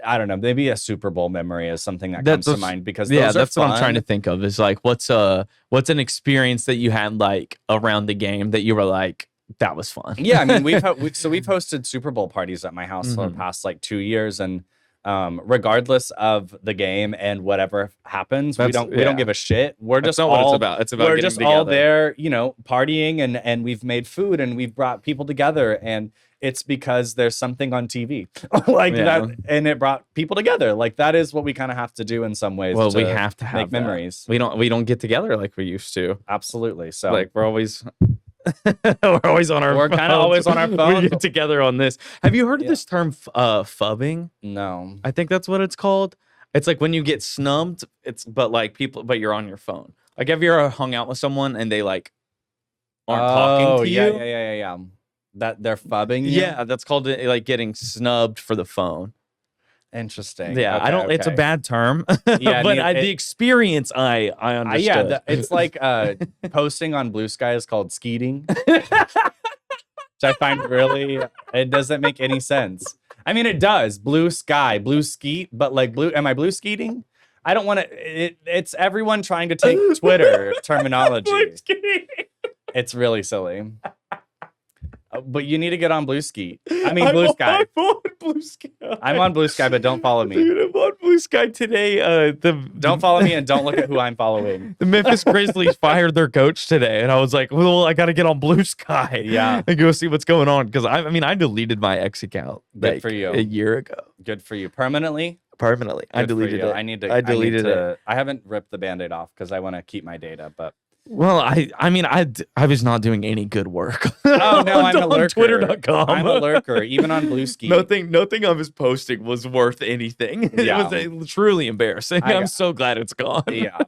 I don't know, maybe a Super Bowl memory is something that comes to mind because those are that's fun. What I'm trying to think of is like what's an experience that you had like around the game that you were like, that was fun. Yeah, I mean, we've hosted Super Bowl parties at my house for the past like 2 years, and regardless of the game and whatever happens, we don't give a shit. We're just all, what it's about. It's about we're getting just together. all there, partying, and we've made food and we've brought people together, and it's because there's something on TV that, and it brought people together. Like that is what we kind of have to do in some ways. Well, we have to make memories. We don't get together like we used to. Absolutely. So like we're always. We're always on our. We're kind of always on our phones. We get together on this. Have you heard of this term, phubbing? No. I think that's what it's called. It's like when you get snubbed. But you're on your phone. Like, have you ever hung out with someone and they like aren't talking to you? Yeah. That they're phubbing you? Yeah, that's called like getting snubbed for the phone. Interesting. Yeah, okay, it's a bad term. Yeah, but the experience I understood. It's like posting on Blue Sky is called skeeting, which I find it doesn't make any sense. I mean, it does. Blue sky, blue skeet, but like am I blue skeeting? I don't want to. It's everyone trying to take Twitter terminology. It's really silly. But you need to get on Blue Sky. Blue Sky. I'm on Blue Sky. I'm on Blue Sky, but don't follow me. Dude, I'm on Blue Sky today. Don't follow me and don't look at who I'm following. The Memphis Grizzlies fired their coach today, and I was like, well, I got to get on Blue Sky. Yeah. And go see what's going on. Because I deleted my X account Good for you. A year ago. Good for you. Permanently? I deleted it. I deleted it. I haven't ripped the Band-Aid off because I want to keep my data, but Well, I mean, I was not doing any good work. Oh no, I'm a lurker. Twitter.com. I'm a lurker, even on Bluesky. Nothing I was posting was worth anything. Yeah. It was truly embarrassing. I'm so glad it's gone. Yeah,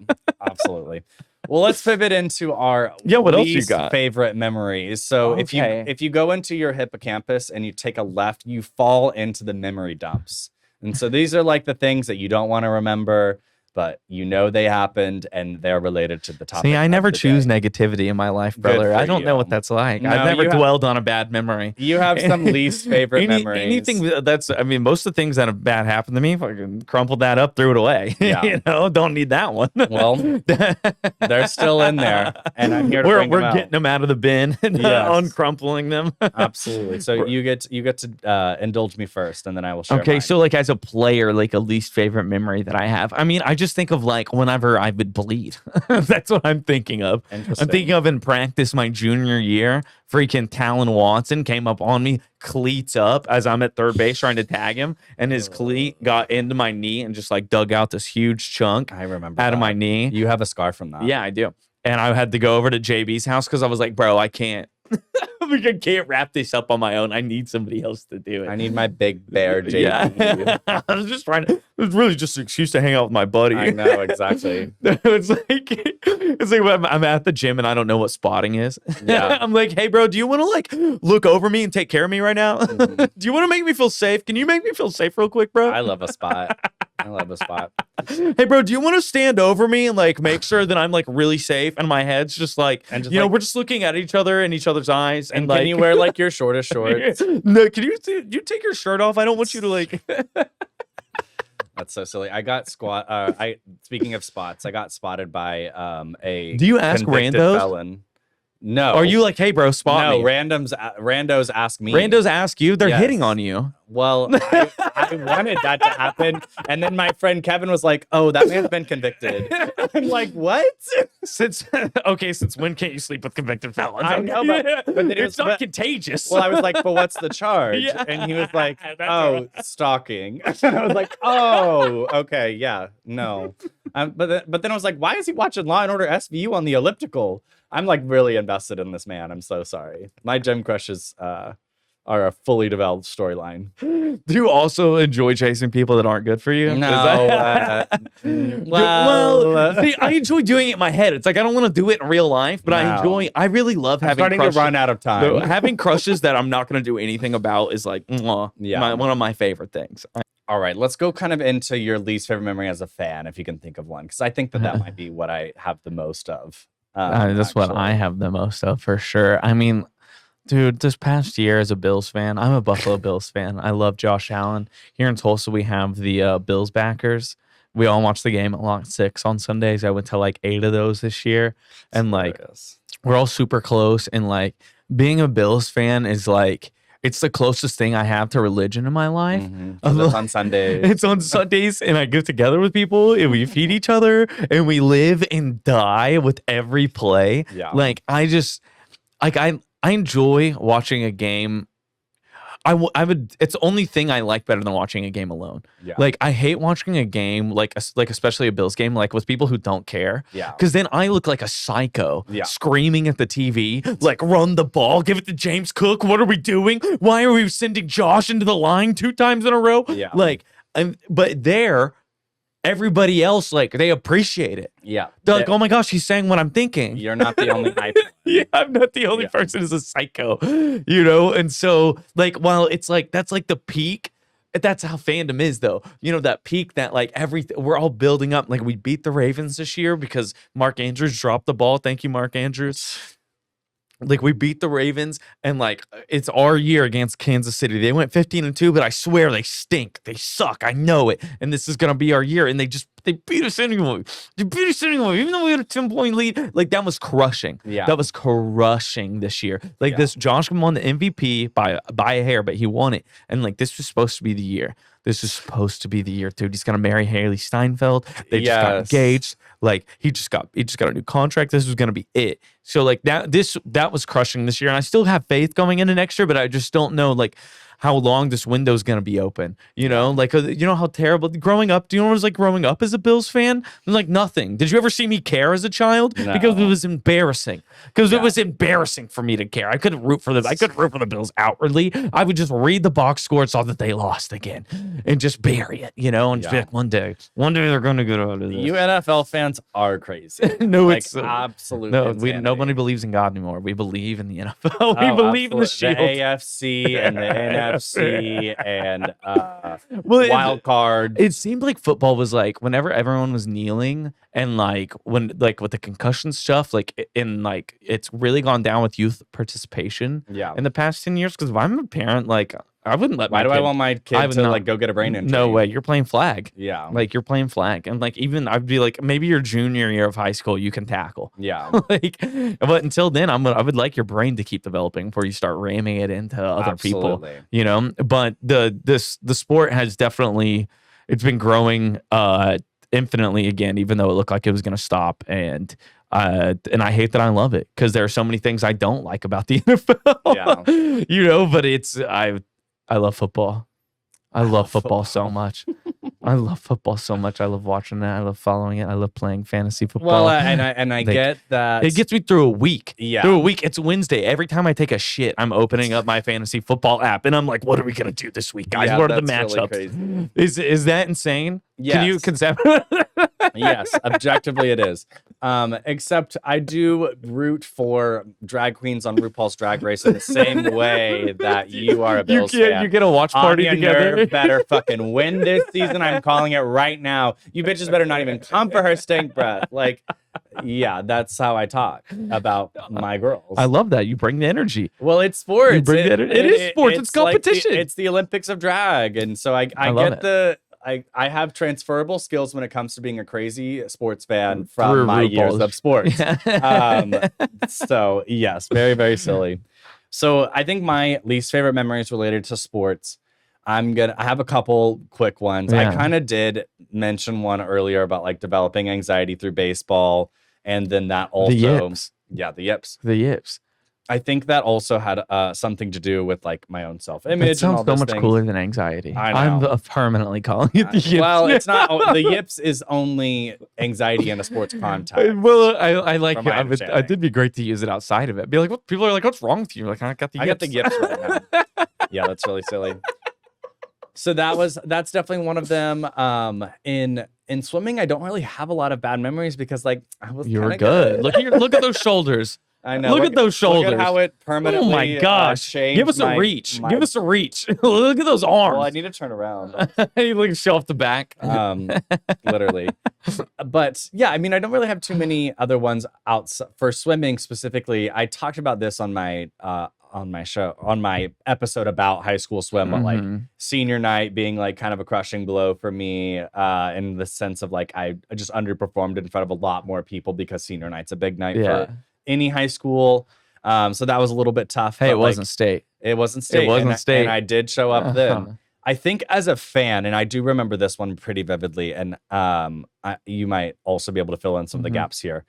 absolutely. Well, let's pivot into our what else you least got? favorite memories. So if you go into your hippocampus and you take a left, you fall into the memory dumps. And so these are like the things that you don't want to remember, but you know they happened and they're related to the topic. See, I never choose negativity in my life, brother. I don't know what that's like. No, I've never dwelled on a bad memory. You have some least favorite memories. Anything that's, I mean, most of the things that have bad happened to me, fucking crumpled that up, threw it away. Yeah. You know, don't need that one. Well, they're still in there, and I'm here to bring them out. We're getting them out of the bin and uncrumpling them. Absolutely. So you get to indulge me first, and then I will share. Okay, mine. so like as a player, like a least favorite memory that I have. I mean, I just think of like whenever I would bleed. That's what I'm thinking of. I'm thinking of in practice my junior year, freaking Talon Watson came up on me, cleats up as I'm at third base trying to tag him, and his cleat got into my knee and just like dug out this huge chunk I remember out of my knee. You have a scar from that. Yeah, I do. And I had to go over to JB's house because I was like, bro, I can't. I can't wrap this up on my own. I need somebody else to do it. I need my big bear JB. Yeah. I was just trying to, it was really just an excuse to hang out with my buddy. I know, exactly. it's like when I'm at the gym and I don't know what spotting is. Yeah. I'm like, hey, bro, do you want to like look over me and take care of me right now? Mm-hmm. Do you want to make me feel safe? Can you make me feel safe real quick, bro? I love a spot. I love a spot. Hey, bro, do you want to stand over me and like make sure that I'm like really safe and my head's just like, And just, you know, like- we're just looking at each other in each other's eyes. And like, can you wear like your shortest shorts? No, can you take your shirt off? I don't want you to like. That's so silly. I got speaking of spots, I got spotted by a Do you ask convicted randos? felon. No. Are you like, hey, bro, spot No, me? randos ask me. Randos ask you, they're Yes. hitting on you. Well, I wanted that to happen. And then my friend Kevin was like, oh, that man's been convicted. I'm like, what? Since when can't you sleep with convicted felons? I know, but then it's not contagious. Well, I was like, but what's the charge? Yeah. And he was like, That's oh, stalking. And I was like, oh, okay, yeah, no. But then I was like, why is he watching Law and Order SVU on the elliptical? I'm like really invested in this man. I'm so sorry. My gym crushes are a fully developed storyline. Do you also enjoy chasing people that aren't good for you? No. See, I enjoy doing it in my head. It's like I don't want to do it in real life, but I really love having starting crushes. to run out of time. Having crushes that I'm not going to do anything about is like one of my favorite things. All right, let's go kind of into your least favorite memory as a fan, if you can think of one, because I think that might be what I have the most of. That's what I have the most of for sure. I mean, dude, this past year as a Bills fan, I'm a Buffalo Bills fan. I love Josh Allen. Here in Tulsa, we have the Bills backers. We all watch the game at Lot 6 on Sundays. I went to like 8 of those this year. And like, we're all super close. And like, being a Bills fan is like, it's the closest thing I have to religion in my life. Mm-hmm. It's on Sundays. It's on Sundays, and I get together with people, and we feed each other, and we live and die with every play. Yeah. Like I enjoy watching a game. It's the only thing I like better than watching a game alone. Yeah. Like I hate watching a game, like especially a Bills game, like with people who don't care. Yeah. Because then I look like a psycho, screaming at the TV, like run the ball, give it to James Cook. What are we doing? Why are we sending Josh into the line 2 times in a row? Yeah. Like, but there, everybody else, like they appreciate it. Yeah. They're like, oh my gosh, he's saying what I'm thinking. You're not the only hype. Yeah, I'm not the only person who's a psycho, you know? And so, like, while it's like, that's like the peak, that's how fandom is, though. You know, that peak that, like, we're all building up. Like, we beat the Ravens this year because Mark Andrews dropped the ball. Thank you, Mark Andrews. Like, we beat the Ravens, and, like, it's our year against Kansas City. They went 15-2, but I swear they stink. They suck. I know it. And this is going to be our year. And they beat us anyway. They beat us anyway, even though we had a 10-point lead. Like, that was crushing. Yeah. That was crushing this year. Like, this Josh won the MVP by a hair, but he won it. And, like, this was supposed to be the year. This is supposed to be the year, dude. He's gonna marry Haley Steinfeld. They just got engaged. Like he just got a new contract. This was gonna be it. So like that was crushing this year, and I still have faith going into next year, but I just don't know. Like how long this window's going to be open. You know, like, you know how terrible growing up. Do you know what it was like growing up as a Bills fan? Like nothing. Did you ever see me care as a child? No. Because it was embarrassing. Because it was embarrassing for me to care. I couldn't root for them. I couldn't root for the Bills outwardly. I would just read the box score and saw that they lost again and just bury it, you know, and just be like, one day they're going to get out of this. You NFL fans are crazy. No, like, it's absolutely. no, nobody believes in God anymore. We believe in the NFL. We believe in the Shield, the AFC and the NFC and well, wild card. It seemed like football was like whenever everyone was kneeling and like when like with the concussion stuff, like in like it's really gone down with youth participation. Yeah. In the past 10 years, because if I'm a parent, like I wouldn't let. Why do I want my kid to like go get a brain injury? No way. You're playing flag. Yeah. Like you're playing flag, and like even I'd be like maybe your junior year of high school you can tackle. Yeah. Like, but until then, I would like your brain to keep developing before you start ramming it into other people. You know. But the sport has definitely it's been growing infinitely again, even though it looked like it was going to stop. And I hate that I love it because there are so many things I don't like about the NFL. Yeah. You know, but I love football. I love football so much. I love football so much. I love watching it. I love following it. I love playing fantasy football. Well, and I get that. It gets me through a week. Yeah. Through a week. It's Wednesday. Every time I take a shit, I'm opening up my fantasy football app and I'm like, what are we going to do this week, guys? Yeah, what are the that's matchups? really crazy. Is that insane? Yes. Can you concept? Yes, objectively it is. Except I do root for drag queens on RuPaul's Drag Race in the same way that you are a Bills fan. You get a watch party Anya together. Nerve better fucking win this season. I'm calling it right now. You bitches better not even come for her stink breath. Like, yeah, that's how I talk about my girls. I love that. You bring the energy. Well, it's sports. You bring it is sports. It's competition. Like it's the Olympics of drag. And so I get it. I have transferable skills when it comes to being a crazy sports fan from my years of sports. So yes, very, very silly. So I think my least favorite memories related to sports, I have a couple quick ones. Yeah. I kind of did mention one earlier about like developing anxiety through baseball. And then that also, the yips. Yeah, the yips. The yips. I think that also had something to do with like my own self-image. It sounds and all so much things. cooler than anxiety. I know. I'm permanently calling it the yips. Well, it's not. The yips is only anxiety in a sports context. Well, I like it. I did be great to use it outside of it. Be like, what? People are like, what's wrong with you? Like, I got the yips. I got the yips right now. Yeah, that's really silly. So that's definitely one of them. In swimming, I don't really have a lot of bad memories because like I was. You were good. Look at those shoulders. I know. Look at those shoulders. Look at how it permanently. Oh my gosh! Changed Give us a reach. Give us a reach. Look at those arms. Well, I need to turn around. You look show off the back. Literally. But yeah, I mean, I don't really have too many other ones outside for swimming specifically. I talked about this on my episode about high school swim, but like senior night being like kind of a crushing blow for me, in the sense of like I just underperformed in front of a lot more people because senior night's a big night for any high school. So that was a little bit tough. Hey, it wasn't state. It wasn't state. It wasn't state. And I did show up then. I think as a fan, and I do remember this one pretty vividly, and you might also be able to fill in some of the gaps here.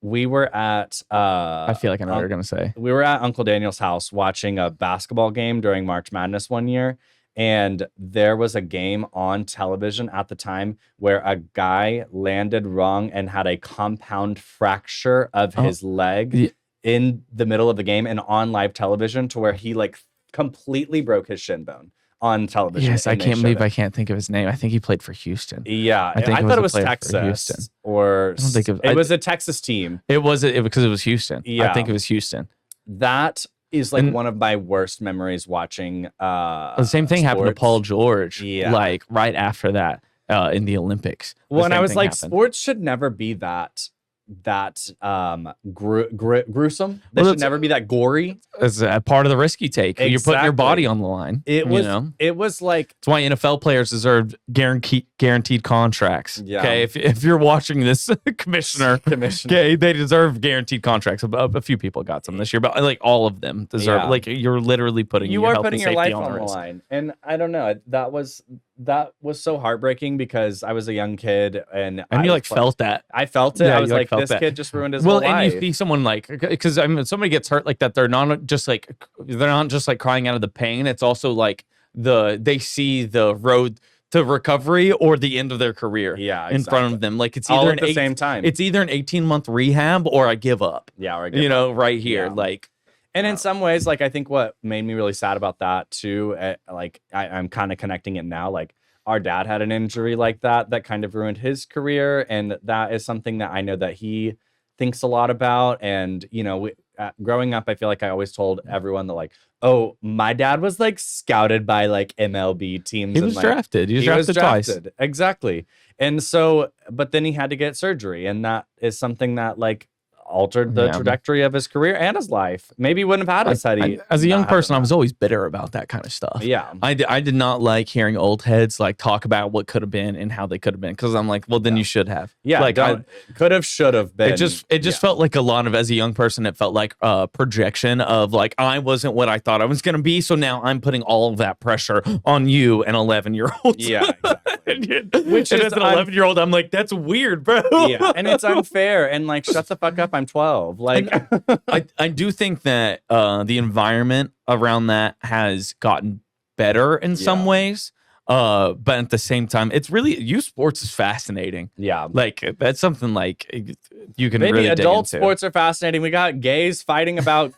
We were at I feel like I know what you're gonna say. We were at Uncle Daniel's house watching a basketball game during March Madness one year, and there was a game on television at the time where a guy landed wrong and had a compound fracture of his leg in the middle of the game and on live television to where he like completely broke his shin bone on television. Yes, I can't believe I can't think of his name. I think he played for Houston. Yeah, I thought it was Texas or I don't think it was a Texas team. It was because it was Houston. Yeah, I think it was Houston. That is like one of my worst memories watching. The same thing happened to Paul George. Yeah, like right after that in the Olympics. Well, and I was like, sports should never be that gruesome. They should never be that gory. It's a part of the risk you take. Exactly. You're putting your body on the line. It was like it's why NFL players deserve guaranteed contracts. Yeah. Okay, if you're watching this, commissioner, okay, they deserve guaranteed contracts. A few people got some this year, but like all of them deserve. Like you're literally putting your life on the line. And I don't know. That was that was so heartbreaking because I was a young kid and you like felt that. I felt it. Yeah, I was you, like, felt this that. kid just ruined his whole life. Well, and you see someone like, because I mean, when somebody gets hurt like that, they're not just like crying out of the pain. It's also like they see the road to recovery or the end of their career in front of them. Like it's either at the same time. It's either an 18-month rehab or I give up. Yeah, or I give up. Right here. Yeah. Like, and in some ways, like I think what made me really sad about that too, like I'm kind of connecting it now. Like our dad had an injury like that kind of ruined his career, and that is something that I know that he thinks a lot about. And growing up, I feel like I always told everyone that like, oh, my dad was like scouted by like MLB teams. He was drafted. He was drafted twice. Exactly. And so, but then he had to get surgery, and that is something that like altered the trajectory of his career and his life. Maybe he wouldn't have had us had he. As a young person, I was always bitter about that kind of stuff. Yeah. I did not like hearing old heads like talk about what could have been and how they could have been, because I'm like, well, then you should have. Yeah. Like could have, should have been. It just felt like a lot of, as a young person, it felt like a projection of like, I wasn't what I thought I was going to be. So now I'm putting all of that pressure on you, an 11-year-old. Yeah. Exactly. Which is an 11-year-old. I'm like, that's weird, bro. Yeah. And it's unfair. And like, shut the fuck up. I'm 12. Like, I do think that the environment around that has gotten better in some ways. But at the same time, it's really, youth sports is fascinating. Yeah. Like that's something like you can maybe really adult dig into. Sports are fascinating. We got gays fighting about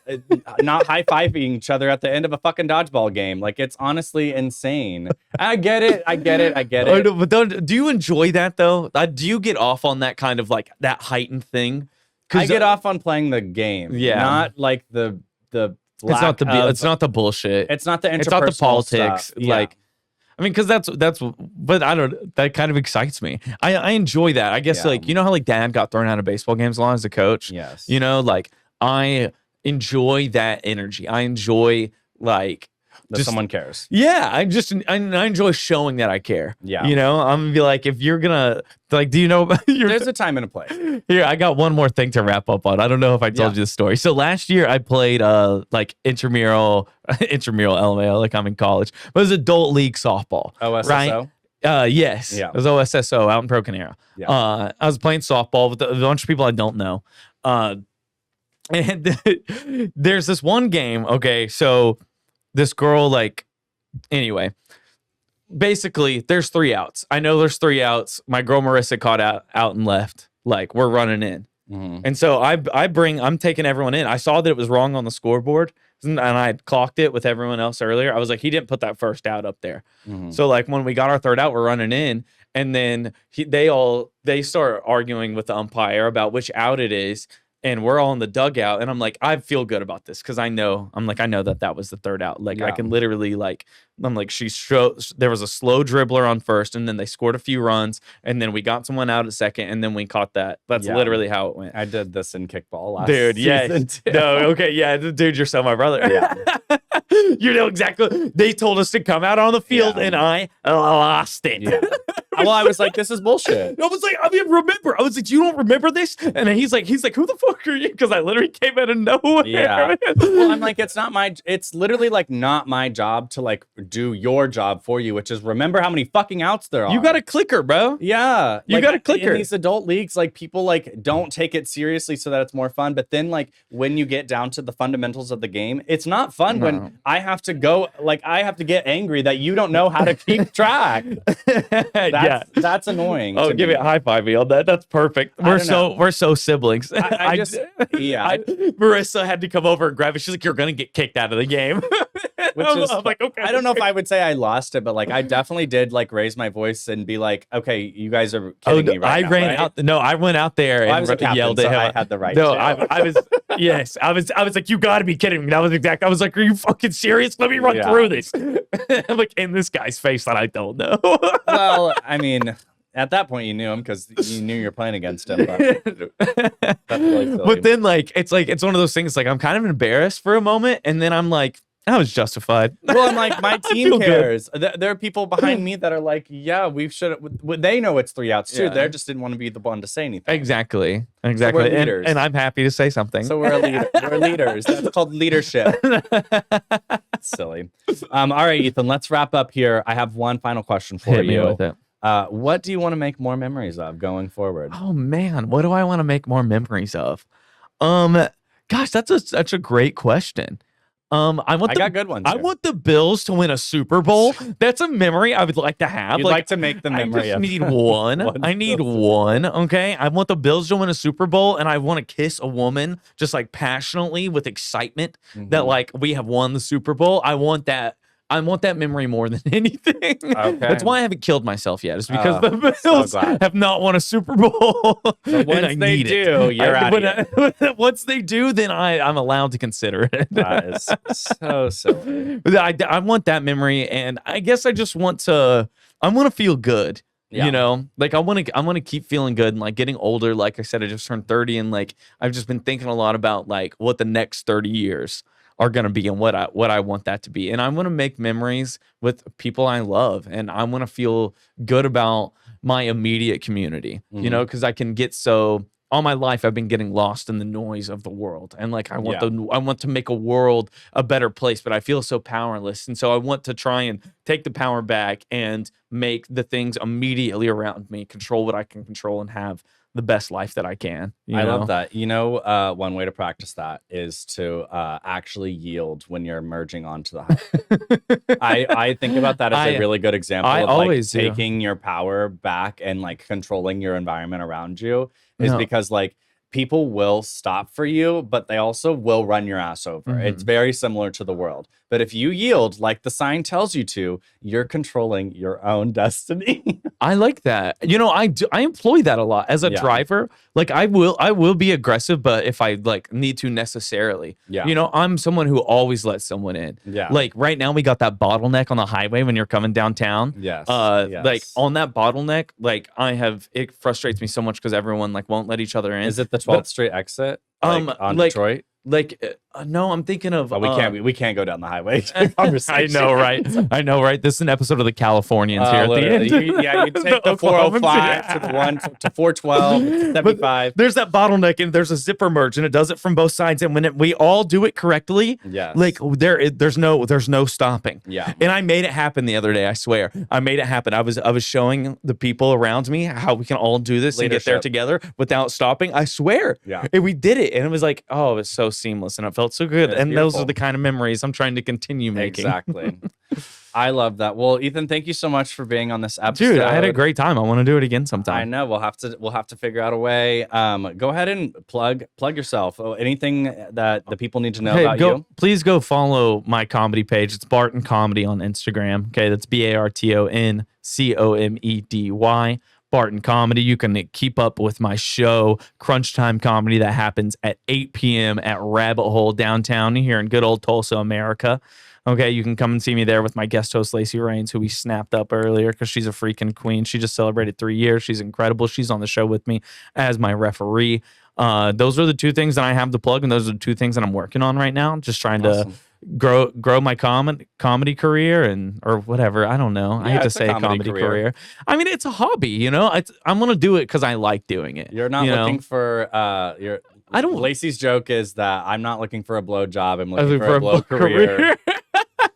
not high-fiving each other at the end of a fucking dodgeball game. Like it's honestly insane. I get it. I know, but do you enjoy that though? Do you get off on that kind of like that heightened thing? I get off on playing the game. Yeah. Not like the it's not the bullshit. It's not the interpersonal It's not the politics. Stuff. Yeah. Like, I mean, because that's, but I don't, that kind of excites me. I enjoy that. I guess, like, you know how, like, dad got thrown out of baseball games a lot as a coach? Yes. Like, I enjoy that energy. I enjoy, like, that someone cares. Yeah, I enjoy showing that I care. Yeah. I'm gonna be like, if you're gonna like, do you know there's a time and a place. Here, I got one more thing to wrap up on. I don't know if I told you this story. So last year I played like intramural LMAO, like I'm in college. But it was adult league softball. OSSO? Right? Yes. Yeah. It was OSSO out in Broken Arrow. Yeah. I was playing softball with a bunch of people I don't know. And there's this one game, okay, so this girl, like, anyway, basically, there's 3 outs. I know there's 3 outs. My girl Marissa caught out and left. Like, we're running in. Mm-hmm. And so I'm taking everyone in. I saw that it was wrong on the scoreboard, and I had clocked it with everyone else earlier. I was like, he didn't put that first out up there. Mm-hmm. So, like, when we got our 3rd out, we're running in, and then they start arguing with the umpire about which out it is. And we're all in the dugout, and I'm like, I feel good about this because I know that was the 3rd out. Like, I can literally, like, I'm like, there was a slow dribbler on first, and then they scored a few runs, and then we got someone out at second, and then we caught that. That's literally how it went. I did this in kickball last season. Yes. No, okay, yeah, dude, you're so my brother. Yeah. You know exactly. They told us to come out on the field, and I lost it. Yeah. Well, I was like, this is bullshit. I was like, I mean, remember. I was like, you don't remember this? And he's like, who the fuck are you? Because I literally came out of nowhere. Yeah. Well, I'm like, it's literally like not my job to like do your job for you, which is remember how many fucking outs there are. You got a clicker, bro. Yeah. You got a clicker. In these adult leagues, like people like don't take it seriously so that it's more fun. But then like when you get down to the fundamentals of the game, it's not fun when I have to get angry that you don't know how to keep track. That's annoying. Oh, give me a high five on that. That's perfect. We're so siblings. Marissa had to come over and grab it. She's like, "You're gonna get kicked out of the game." I'm like, okay. I don't know if I would say I lost it, but like I definitely did like raise my voice and be like, "Okay, you guys are kidding me right now." I ran out. No, I went out there and yelled at him. I had the right. No, I was. Yes, I was like, "You got to be kidding me!" That was exact. I was like, "Are you fucking serious? Let me run through this." I'm like in this guy's face that I don't know. Well, I mean, at that point you knew him because you knew you're playing against him. But, but then it's one of those things. Like I'm kind of embarrassed for a moment, and then I'm like, I was justified. Well, I'm like, my team cares. There are people behind me that are like, yeah, we should. They know it's 3 outs too. Yeah. They just didn't want to be the one to say anything. Exactly. So we're leaders. And I'm happy to say something. So we're leaders. That's called leadership. Silly. All right, Ethan, let's wrap up here. I have one final question for Hit me you. with it. What do you want to make more memories of going forward? Oh man, what do I want to make more memories of? Gosh, that's a great question. I got good ones I here. want the Bills to win a Super Bowl. That's a memory I would like to have. You'd like to make the memory I of just need one. I need Bills Super one. Okay. I want the Bills to win a Super Bowl, and I want to kiss a woman just like passionately with excitement that like we have won the Super Bowl. I want that memory more than anything. Okay. That's why I haven't killed myself yet. It's because the Bills so have not won a Super Bowl. So once they do, you're out. Once they do, then I'm allowed to consider it. That is so silly. I want that memory, and I guess I just want to feel good. Yeah. You know, like I want to keep feeling good, and like getting older. Like I said, I just turned 30, and like I've just been thinking a lot about like what the next 30 years are going to be and what I want that to be. And I want to make memories with people I love, and I want to feel good about my immediate community, you know, because I can get all my life I've been getting lost in the noise of the world, and like I want to make a world a better place, but I feel so powerless, and so I want to try and take the power back and make the things immediately around me control what I can control and have the best life that I can. I love that. You know, one way to practice that is to actually yield when you're merging onto the highway. I think about that as a really good example of like taking your power back and like controlling your environment around you is because like people will stop for you, but they also will run your ass over. It's very similar to the world. But if you yield, like the sign tells you to, you're controlling your own destiny. I like that. You know, I employ that a lot as a driver. Like I will be aggressive, but if I like need to necessarily. Yeah. You know, I'm someone who always lets someone in. Yeah. Like right now we got that bottleneck on the highway when you're coming downtown. Yes. Like on that bottleneck, like it frustrates me so much because everyone like won't let each other in. Is it the 12th Street exit? On Detroit? No, I'm thinking of. We can't go down the highway. I know, right? This is an episode of the Californians here at the end. You take the 405 to the 1 to 412, 75. There's that bottleneck, and there's a zipper merge, and it does it from both sides. And when we all do it correctly, like there's no stopping. Yeah. And I made it happen the other day. I swear, I made it happen. I was showing the people around me how we can all do this and get there together without stopping. I swear. Yeah. And we did it, and it was like, oh, it was so seamless, and it felt so good. And beautiful. Those are the kind of memories I'm trying to continue making. Exactly. I love that. Well, Ethan, thank you so much for being on this episode. Dude, I had a great time. I want to do it again sometime. I know. We'll have to figure out a way. Go ahead and plug yourself. Anything that the people need to know about you? Please go follow my comedy page. It's Barton Comedy on Instagram. Okay, that's BartonComedy. Barton Comedy. You can keep up with my show, Crunch Time Comedy, that happens at 8 p.m. at Rabbit Hole downtown here in good old Tulsa, America. Okay, you can come and see me there with my guest host, Lacey Rains, who we snapped up earlier because she's a freaking queen. She just celebrated 3 years. She's incredible. She's on the show with me as my referee. Those are the two things that I have to plug, and those are the two things that I'm working on right now. Just trying to grow my comedy career or whatever. I don't know. I hate to say comedy career. I mean, it's a hobby, you know. I'm gonna do it because I like doing it. You're not looking for Lacey's joke is that I'm not looking for a blow job. I'm looking for a blow career.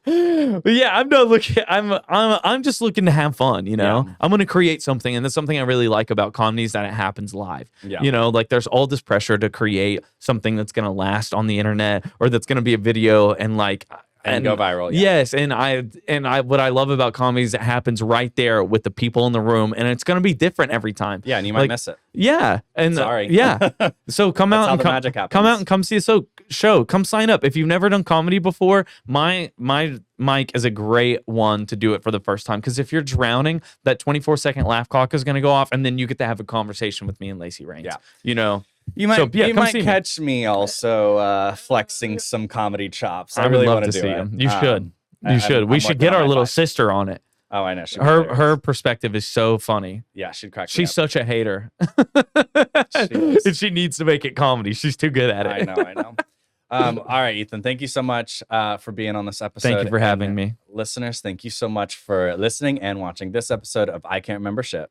Yeah, I'm not looking. I'm just looking to have fun. You know, I'm going to create something, and that's something I really like about comedy is that it happens live. Yeah. You know, like there's all this pressure to create something that's going to last on the internet or that's going to be a video and go viral. Yeah. Yes, and I what I love about comedy is it happens right there with the people in the room, and it's going to be different every time. Yeah, and you might miss it. Yeah, and sorry. Yeah, so come out and come out and come see a show. Come sign up if you've never done comedy before. My mic is a great one to do it for the first time because if you're drowning, that 24-second laugh clock is going to go off, and then you get to have a conversation with me and Lacey Rains. Yeah, you know. You might catch me also flexing some comedy chops. I really want to do it. You should. You should. We should get our little sister on it. Oh, I know. Her perspective is so funny. Yeah, she'd crack me She's up. such a hater. If she needs to make it comedy, she's too good at it. I know. All right, Ethan, thank you so much for being on this episode. Thank you for having me. Listeners, thank you so much for listening and watching this episode of I Can't Remember Shit.